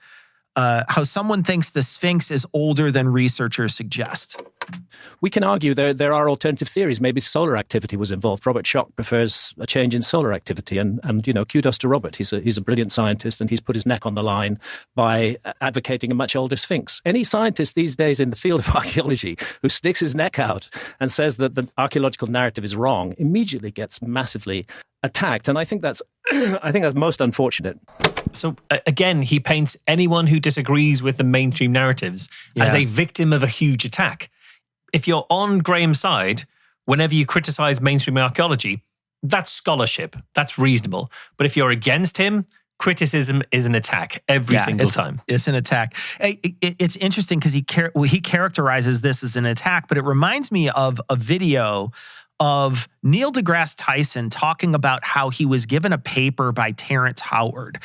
Speaker 2: how someone thinks the Sphinx is older than researchers suggest.
Speaker 4: We can argue there are alternative theories. Maybe solar activity was involved. Robert Schoch prefers a change in solar activity, and kudos to Robert. He's a brilliant scientist, and he's put his neck on the line by advocating a much older Sphinx. Any scientist these days in the field of archaeology who sticks his neck out and says that the archaeological narrative is wrong immediately gets massively attacked, and I think that's most unfortunate.
Speaker 1: So again, he paints anyone who disagrees with the mainstream narratives as a victim of a huge attack. If you're on Graham's side, whenever you criticize mainstream archaeology, that's scholarship. That's reasonable. But if you're against him, criticism is an attack every single time.
Speaker 2: It's an attack. It's interesting because he characterizes this as an attack, but it reminds me of a video of Neil deGrasse Tyson talking about how he was given a paper by Terrence Howard.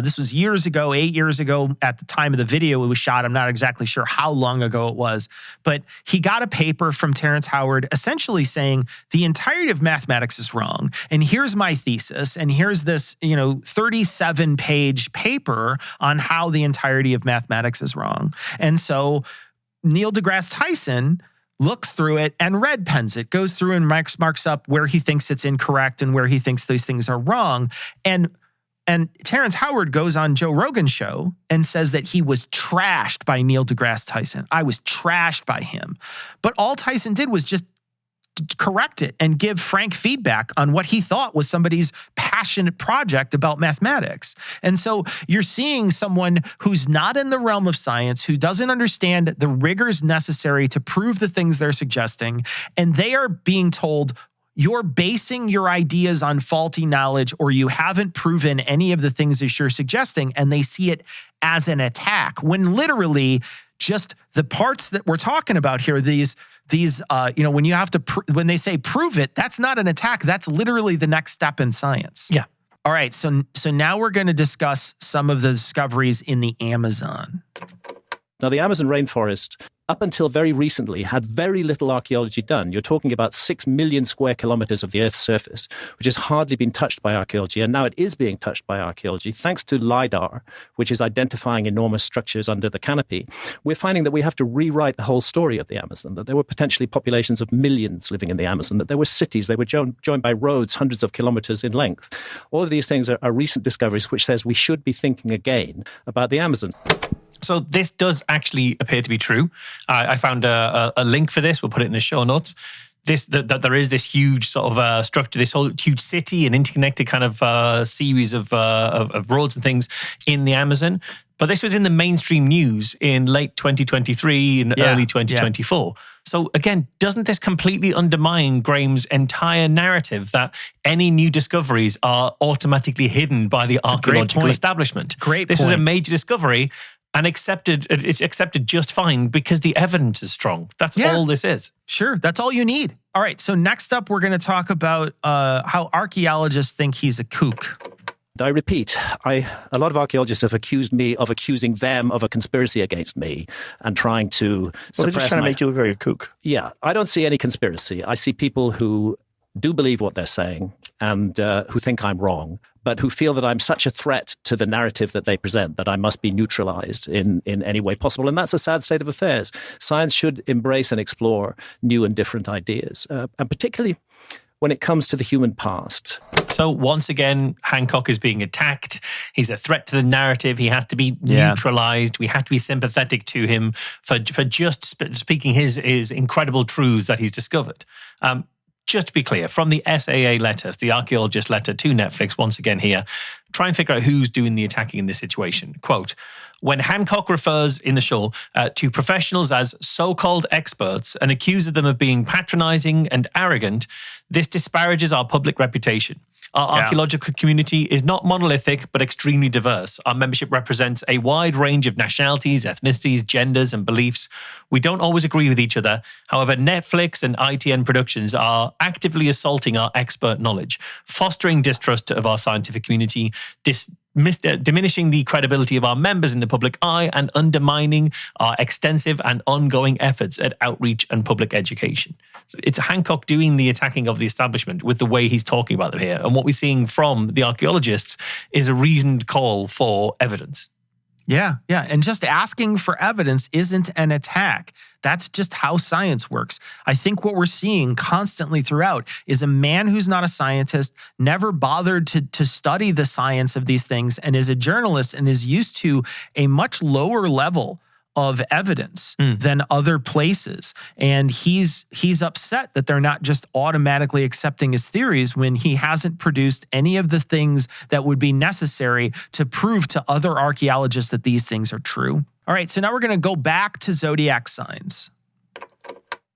Speaker 2: This was years ago, 8 years ago at the time of the video it was shot. I'm not exactly sure how long ago it was, but he got a paper from Terrence Howard essentially saying the entirety of mathematics is wrong. And here's my thesis. And here's this, 37-page paper on how the entirety of mathematics is wrong. And so Neil deGrasse Tyson looks through it and red pens it, goes through and marks up where he thinks it's incorrect and where he thinks these things are wrong. And Terrence Howard goes on Joe Rogan's show and says that he was trashed by Neil deGrasse Tyson. I was trashed by him. But all Tyson did was just correct it and give frank feedback on what he thought was somebody's passionate project about mathematics. And so you're seeing someone who's not in the realm of science, who doesn't understand the rigors necessary to prove the things they're suggesting, and they are being told, you're basing your ideas on faulty knowledge, or you haven't proven any of the things that you're suggesting, and they see it as an attack, when literally just the parts that we're talking about here, these when you have to, when they say prove it, that's not an attack. That's literally the next step in science.
Speaker 1: Yeah.
Speaker 2: All right. So now we're going to discuss some of the discoveries in the Amazon.
Speaker 4: Now, the Amazon rainforest, up until very recently, had very little archaeology done. You're talking about 6 million square kilometers of the Earth's surface, which has hardly been touched by archaeology. And now it is being touched by archaeology, thanks to Lidar, which is identifying enormous structures under the canopy. We're finding that we have to rewrite the whole story of the Amazon, that there were potentially populations of millions living in the Amazon, that there were cities, they were joined by roads hundreds of kilometers in length. All of these things are recent discoveries, which says we should be thinking again about the Amazon.
Speaker 1: So this does actually appear to be true. I found a link for this. We'll put it in the show notes. That there is this huge sort of structure, this whole huge city, an interconnected kind of series of roads and things in the Amazon. But this was in the mainstream news in late 2023 and early 2024. Yeah. So again, doesn't this completely undermine Graham's entire narrative that any new discoveries are automatically hidden by the archaeological establishment? This was a major discovery. And it's accepted just fine because the evidence is strong. That's all this is.
Speaker 2: Sure, that's all you need. All right, so next up, we're going to talk about how archaeologists think he's a kook.
Speaker 4: I repeat, a lot of archaeologists have accused me of accusing them of a conspiracy against me and trying to suppress.
Speaker 5: They're just trying to make you look like a kook.
Speaker 4: Yeah, I don't see any conspiracy. I see people who do believe what they're saying and who think I'm wrong, but who feel that I'm such a threat to the narrative that they present that I must be neutralized in any way possible. And that's a sad state of affairs. Science should embrace and explore new and different ideas, and particularly when it comes to the human past.
Speaker 1: So once again, Hancock is being attacked. He's a threat to the narrative. He has to be neutralized. We have to be sympathetic to him for just speaking his incredible truths that he's discovered. Just to be clear, from the SAA letter, the archaeologist letter to Netflix, once again here, try and figure out who's doing the attacking in this situation. Quote, when Hancock refers in the show to professionals as so-called experts and accuses them of being patronizing and arrogant, this disparages our public reputation. Our archaeological community is not monolithic, but extremely diverse. Our membership represents a wide range of nationalities, ethnicities, genders, and beliefs. We don't always agree with each other. However, Netflix and ITN Productions are actively assaulting our expert knowledge, fostering distrust of our scientific community, diminishing the credibility of our members in the public eye, and undermining our extensive and ongoing efforts at outreach and public education. It's Hancock doing the attacking of the establishment with the way he's talking about them here. And what we're seeing from the archaeologists is a reasoned call for evidence.
Speaker 2: Yeah. And just asking for evidence isn't an attack. That's just how science works. I think what we're seeing constantly throughout is a man who's not a scientist, never bothered to study the science of these things, and is a journalist and is used to a much lower level of evidence than other places. And he's upset that they're not just automatically accepting his theories when he hasn't produced any of the things that would be necessary to prove to other archaeologists that these things are true. All right, so now we're going to go back to zodiac signs.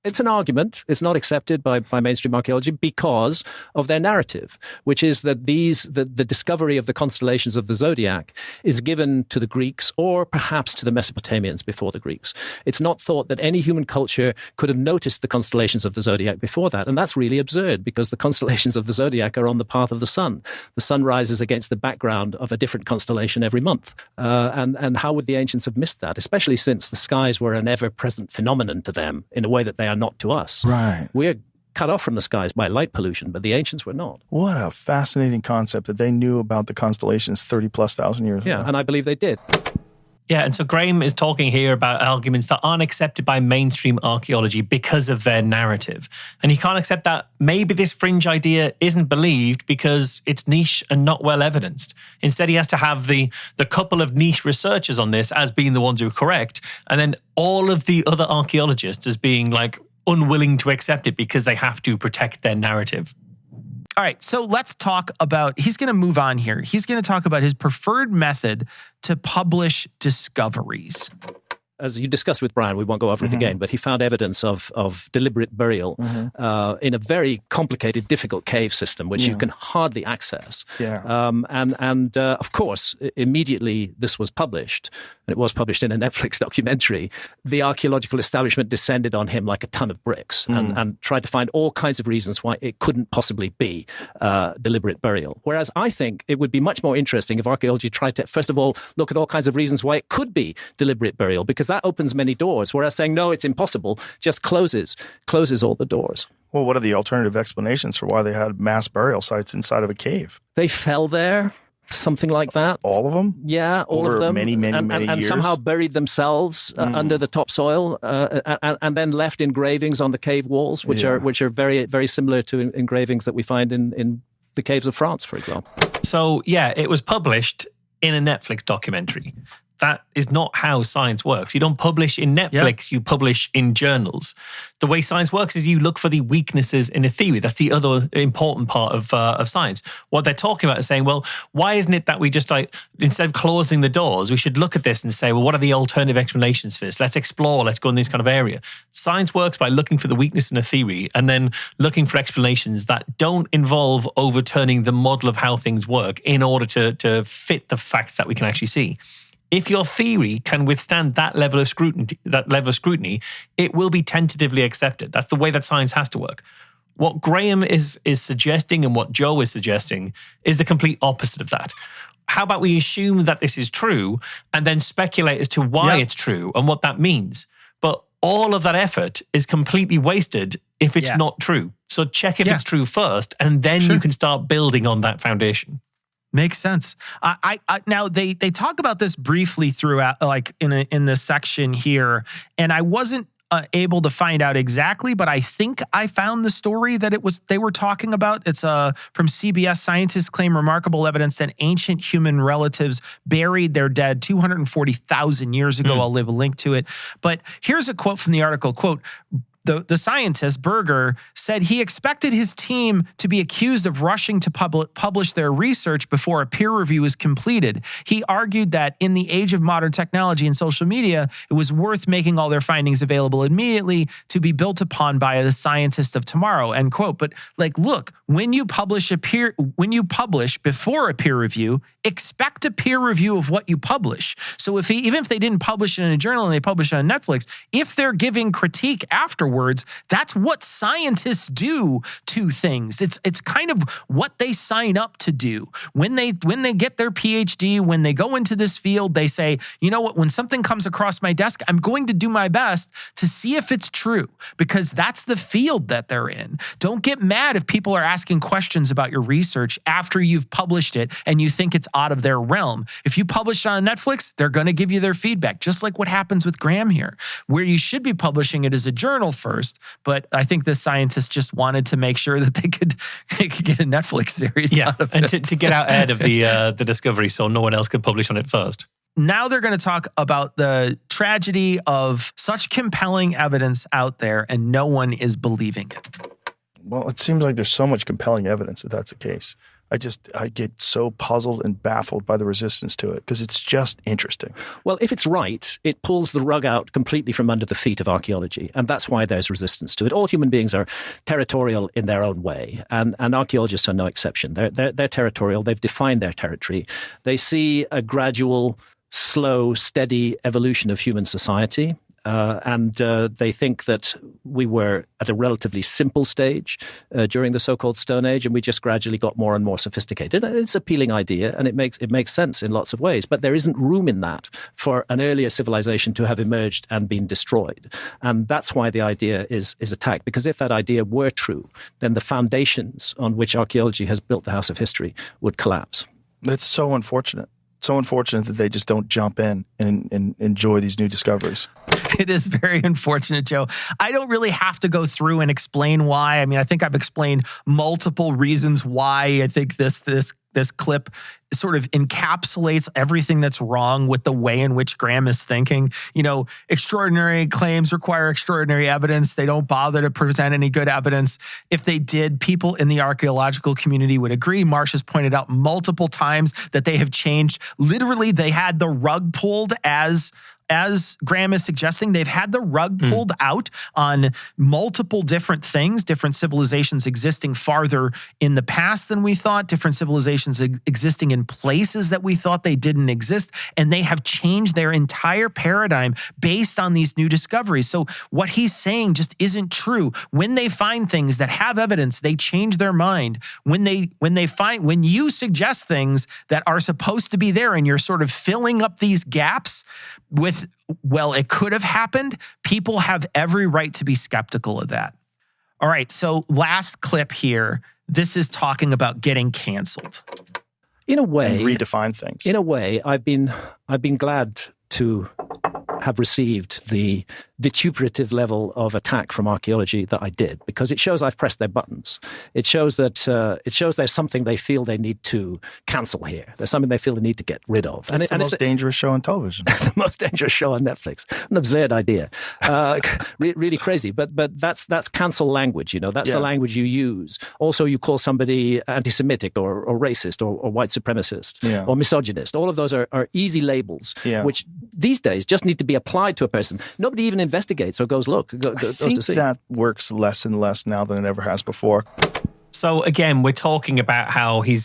Speaker 4: It's an argument. It's not accepted by mainstream archaeology because of their narrative, which is that the discovery of the constellations of the zodiac is given to the Greeks or perhaps to the Mesopotamians before the Greeks. It's not thought that any human culture could have noticed the constellations of the zodiac before that. And that's really absurd because the constellations of the zodiac are on the path of the sun. The sun rises against the background of a different constellation every month. And how would the ancients have missed that, especially since the skies were an ever-present phenomenon to them in a way that they are not to us.
Speaker 5: Right.
Speaker 4: We're cut off from the skies by light pollution, but the ancients were not.
Speaker 5: What a fascinating concept that they knew about the constellations 30,000+ years ago.
Speaker 4: Yeah, and I believe they did.
Speaker 1: Yeah, and so Graham is talking here about arguments that aren't accepted by mainstream archaeology because of their narrative. And he can't accept that maybe this fringe idea isn't believed because it's niche and not well evidenced. Instead, he has to have the couple of niche researchers on this as being the ones who are correct, and then all of the other archaeologists as being like unwilling to accept it because they have to protect their narrative.
Speaker 2: All right, so let's talk about, he's going to move on here. He's going to talk about his preferred method to publish discoveries.
Speaker 4: As you discussed with Brian, we won't go over it again, but he found evidence of deliberate burial in a very complicated, difficult cave system, which you can hardly access.
Speaker 5: Yeah.
Speaker 4: And of course, immediately this was published, and it was published in a Netflix documentary. The archaeological establishment descended on him like a ton of bricks and tried to find all kinds of reasons why it couldn't possibly be deliberate burial. Whereas I think it would be much more interesting if archaeology tried to, first of all, look at all kinds of reasons why it could be deliberate burial, because that opens many doors, whereas saying, no, it's impossible, just closes all the doors.
Speaker 5: Well, what are the alternative explanations for why they had mass burial sites inside of a cave?
Speaker 4: They fell there, something like that.
Speaker 5: All of them?
Speaker 4: Yeah, all
Speaker 5: Over
Speaker 4: of them.
Speaker 5: many years?
Speaker 4: And somehow buried themselves under the topsoil and then left engravings on the cave walls, which are very, very similar to engravings that we find in the caves of France, for example.
Speaker 1: So, yeah, it was published in a Netflix documentary. That is not how science works. You don't publish in Netflix, you publish in journals. The way science works is you look for the weaknesses in a theory. That's the other important part of science. What they're talking about is saying, well, why isn't it that we just instead of closing the doors, we should look at this and say, well, what are the alternative explanations for this? Let's explore, let's go in this kind of area. Science works by looking for the weakness in a theory and then looking for explanations that don't involve overturning the model of how things work in order to fit the facts that we can actually see. If your theory can withstand that level of scrutiny, it will be tentatively accepted. That's the way that science has to work. What Graham is suggesting and what Joe is suggesting is the complete opposite of that. How about we assume that this is true and then speculate as to why it's true and what that means? But all of that effort is completely wasted if it's not true. So check if it's true first, and then you can start building on that foundation.
Speaker 2: Makes sense. Now they talk about this briefly throughout, like in this section here, and I wasn't able to find out exactly, but I think I found the story that they were talking about. It's from CBS. Scientists claim remarkable evidence that ancient human relatives buried their dead 240,000 years ago. I'll leave a link to it. But here's a quote from the article. Quote, The scientist, Berger, said he expected his team to be accused of rushing to publish their research before a peer review is completed. He argued that in the age of modern technology and social media, it was worth making all their findings available immediately to be built upon by the scientist of tomorrow, end quote. But look, when you publish before a peer review, expect a peer review of what you publish. So even if they didn't publish it in a journal and they publish it on Netflix, if they're giving critique afterwards, that's what scientists do to things. It's kind of what they sign up to do. When they get their PhD, when they go into this field, they say, you know what, when something comes across my desk, I'm going to do my best to see if it's true, because that's the field that they're in. Don't get mad if people are asking questions about your research after you've published it and you think it's out of their realm. If you publish it on Netflix, they're going to give you their feedback, just like what happens with Graham here, where you should be publishing it as a journal first. But I think the scientists just wanted to make sure that they could get a Netflix series out of it.
Speaker 1: And to get out ahead of the discovery so no one else could publish on it first.
Speaker 2: Now they're going to talk about the tragedy of such compelling evidence out there and no one is believing it.
Speaker 5: Well, it seems like there's so much compelling evidence that that's the case. I get so puzzled and baffled by the resistance to it because it's just interesting.
Speaker 4: Well, if it's right, it pulls the rug out completely from under the feet of archaeology. And that's why there's resistance to it. All human beings are territorial in their own way. And archaeologists are no exception. They're territorial. They've defined their territory. They see a gradual, slow, steady evolution of human society. And they think that we were at a relatively simple stage during the so-called Stone Age, and we just gradually got more and more sophisticated. And it's an appealing idea, and it makes sense in lots of ways. But there isn't room in that for an earlier civilization to have emerged and been destroyed. And that's why the idea is attacked. Because if that idea were true, then the foundations on which archaeology has built the House of History would collapse.
Speaker 5: That's so unfortunate. So unfortunate that they just don't jump in and enjoy these new discoveries.
Speaker 2: It is very unfortunate, Joe. I don't really have to go through and explain why. I mean, I think I've explained multiple reasons why I think this clip sort of encapsulates everything that's wrong with the way in which Graham is thinking. You know, extraordinary claims require extraordinary evidence. They don't bother to present any good evidence. If they did, people in the archaeological community would agree. Marsh has pointed out multiple times that they have changed. Literally, they had the rug pulled as Graham is suggesting. They've had the rug pulled out on multiple different things, different civilizations existing farther in the past than we thought, different civilizations existing in places that we thought they didn't exist, and they have changed their entire paradigm based on these new discoveries. So what he's saying just isn't true. When they find things that have evidence, they change their mind. When you suggest things that are supposed to be there and you're sort of filling up these gaps with, well, it could have happened, people have every right to be skeptical of that. All right, so last clip here. This is talking about getting canceled.
Speaker 4: In a way,
Speaker 5: and redefine things.
Speaker 4: In a way, I've been glad to have received the vituperative level of attack from archaeology that I did, because it shows I've pressed their buttons. It shows that there's something they feel they need to cancel here. There's something they feel they need to get rid of.
Speaker 5: It's the most dangerous show on television.
Speaker 4: The most dangerous show on Netflix. An absurd idea. Really crazy. But that's cancel language. You know, that's the language you use. Also, you call somebody anti-Semitic or racist or white supremacist or misogynist. All of those are easy labels, which these days just need to be applied to a person. Nobody even investigates or goes look.
Speaker 5: I think that works less and less now than it ever has before.
Speaker 1: So again, we're talking about how he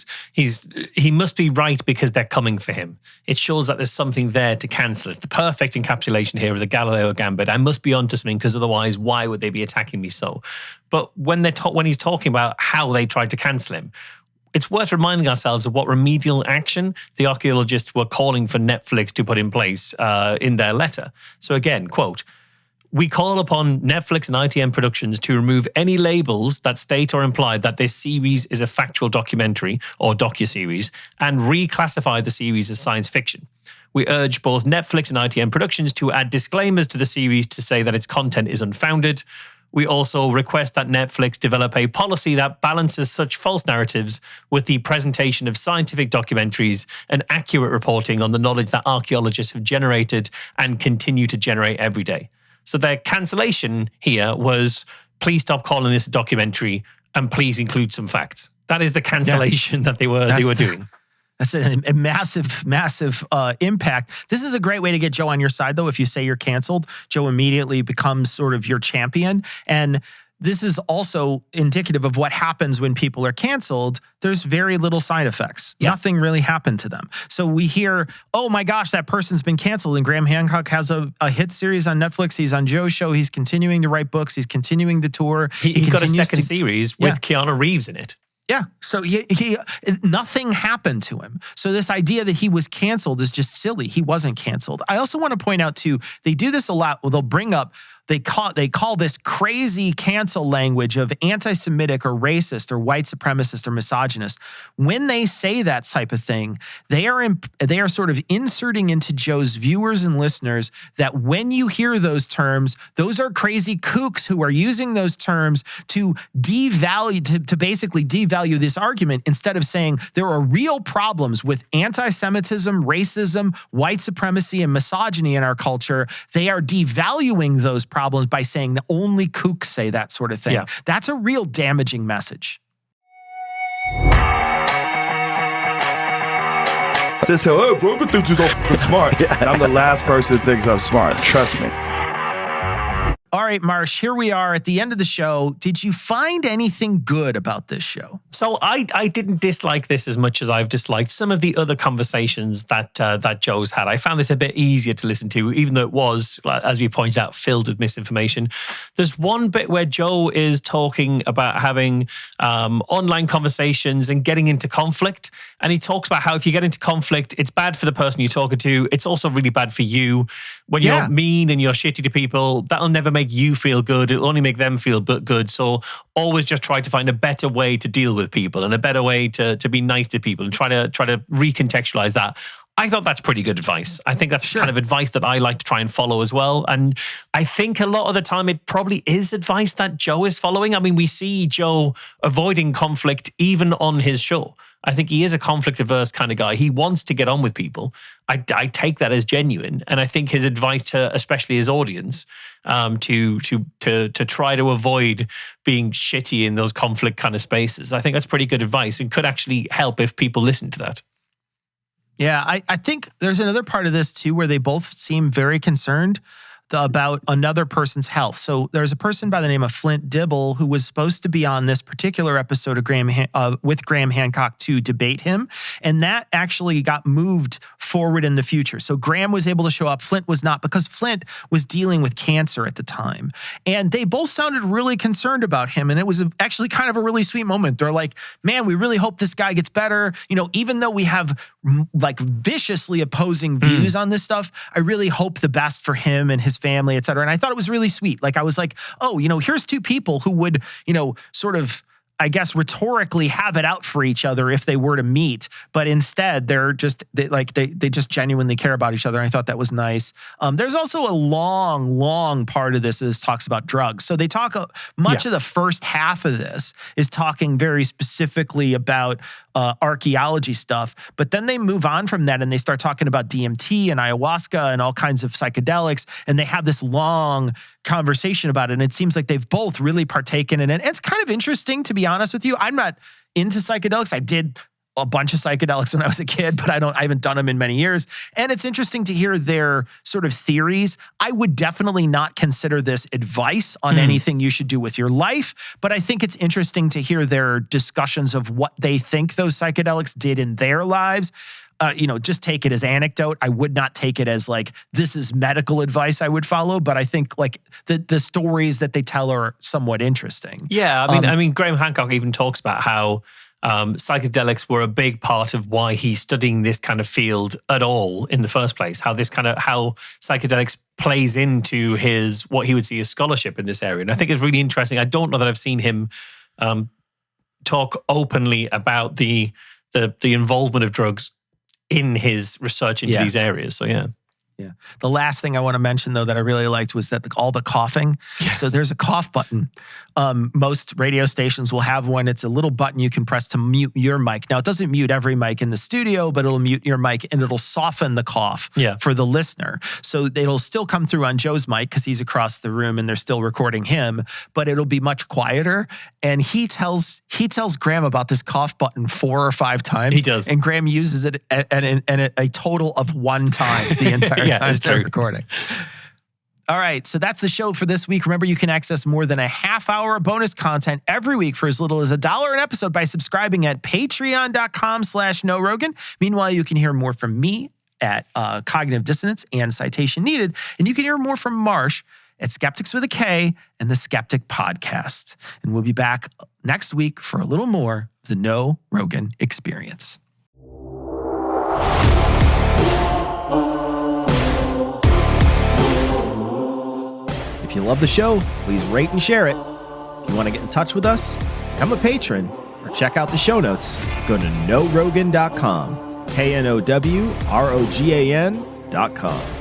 Speaker 1: must be right because they're coming for him. It shows that there's something there to cancel. It's the perfect encapsulation here of the Galileo gambit. I must be onto something because otherwise, why would they be attacking me so? But when he's talking about how they tried to cancel him, it's worth reminding ourselves of what remedial action the archaeologists were calling for Netflix to put in place in their letter. So again, quote, "We call upon Netflix and ITM Productions to remove any labels that state or imply that this series is a factual documentary or docuseries and reclassify the series as science fiction. We urge both Netflix and ITM Productions to add disclaimers to the series to say that its content is unfounded. We also request that Netflix develop a policy that balances such false narratives with the presentation of scientific documentaries and accurate reporting on the knowledge that archaeologists have generated and continue to generate every day." So their cancellation here was, please stop calling this a documentary and please include some facts. That is the cancellation that they were doing.
Speaker 2: That's a massive impact. This is a great way to get Joe on your side, though. If you say you're canceled, Joe immediately becomes sort of your champion. And this is also indicative of what happens when people are canceled. There's very little side effects. Yeah. Nothing really happened to them. So we hear, oh my gosh, that person's been canceled. And Graham Hancock has a hit series on Netflix. He's on Joe's show. He's continuing to write books. He's continuing to tour.
Speaker 1: He got a second series with Keanu Reeves in it.
Speaker 2: Yeah, so he nothing happened to him. So this idea that he was canceled is just silly. He wasn't canceled. I also want to point out too, they do this a lot. They'll bring up, they call this crazy cancel language of anti-Semitic or racist or white supremacist or misogynist. When they say that type of thing, they are sort of inserting into Joe's viewers and listeners that when you hear those terms, those are crazy kooks who are using those terms to devalue, to basically devalue this argument, instead of saying there are real problems with anti-Semitism, racism, white supremacy, and misogyny in our culture. They are devaluing those problems by saying that only kooks say that sort of thing. Yeah. That's a real damaging message.
Speaker 5: Just say, oh, Rogan thinks he's all smart. And I'm the last person that thinks I'm smart. Trust me.
Speaker 2: All right, Marsh, here we are at the end of the show. Did you find anything good about this show?
Speaker 1: So I didn't dislike this as much as I've disliked some of the other conversations that Joe's had. I found this a bit easier to listen to, even though it was, as we pointed out, filled with misinformation. There's one bit where Joe is talking about having online conversations and getting into conflict. And he talks about how if you get into conflict, it's bad for the person you're talking to. It's also really bad for you. When you're mean and you're shitty to people, that'll never make you feel good. It'll only make them feel good. So always just try to find a better way to deal with people and a better way to be nice to people and try to recontextualize that. I thought that's pretty good advice. I think that's kind of advice that I like to try and follow as well. And I think a lot of the time it probably is advice that Joe is following. I mean, we see Joe avoiding conflict even on his show. I think he is a conflict-averse kind of guy. He wants to get on with people. I take that as genuine, and I think his advice to, especially his audience, to try to avoid being shitty in those conflict kind of spaces, I think that's pretty good advice and could actually help if people listen to that.
Speaker 2: Yeah, I think there's another part of this too where they both seem very concerned about another person's health. So there's a person by the name of Flint Dibble who was supposed to be on this particular episode of with Graham Hancock to debate him. And that actually got moved forward in the future. So Graham was able to show up. Flint was not, because Flint was dealing with cancer at the time. And they both sounded really concerned about him. And it was actually kind of a really sweet moment. They're like, man, we really hope this guy gets better. You know, even though we have like viciously opposing views on this stuff, I really hope the best for him and his family, et cetera. And I thought it was really sweet. Like, I was like, oh, you know, here's two people who would, you know, sort of, I guess, rhetorically have it out for each other if they were to meet, but instead they just genuinely care about each other. And I thought that was nice. There's also a long part of this that talks about drugs. So they talk much of the first half of this is talking very specifically about archaeology stuff, but then they move on from that and they start talking about DMT and ayahuasca and all kinds of psychedelics, and they have this long conversation about it. And it seems like they've both really partaken in it. And it's kind of interesting, to be honest with you. I'm not into psychedelics. I did a bunch of psychedelics when I was a kid, but I haven't done them in many years. And it's interesting to hear their sort of theories. I would definitely not consider this advice on anything you should do with your life, but I think it's interesting to hear their discussions of what they think those psychedelics did in their lives. You know, just take it as anecdote. I would not take it as like, this is medical advice I would follow, but I think like the stories that they tell are somewhat interesting.
Speaker 1: Yeah, I mean, Graham Hancock even talks about how psychedelics were a big part of why he's studying this kind of field at all in the first place. How psychedelics plays into what he would see as scholarship in this area. And I think it's really interesting. I don't know that I've seen him talk openly about the involvement of drugs in his research into these areas. So yeah.
Speaker 2: The last thing I want to mention, though, that I really liked was that all the coughing. Yeah. So there's a cough button. Most radio stations will have one. It's a little button you can press to mute your mic. Now, it doesn't mute every mic in the studio, but it'll mute your mic and it'll soften the cough for the listener. So it'll still come through on Joe's mic because he's across the room and they're still recording him, but it'll be much quieter. And he tells Graham about this cough button 4 or 5 times.
Speaker 1: He does.
Speaker 2: And Graham uses it at a total of 1 time the entire time they're recording. All right, so that's the show for this week. Remember, you can access more than a half hour of bonus content every week for as little as $1 an episode by subscribing at patreon.com/NoRogan. Meanwhile, you can hear more from me at Cognitive Dissonance and Citation Needed, and you can hear more from Marsh at Skeptics with a K and the Skeptic Podcast. And we'll be back next week for a little more of the No Rogan Experience. If you love the show, please rate and share it. If you want to get in touch with us, become a patron, or check out the show notes, go to norogan.com, KNOWROGAN.com.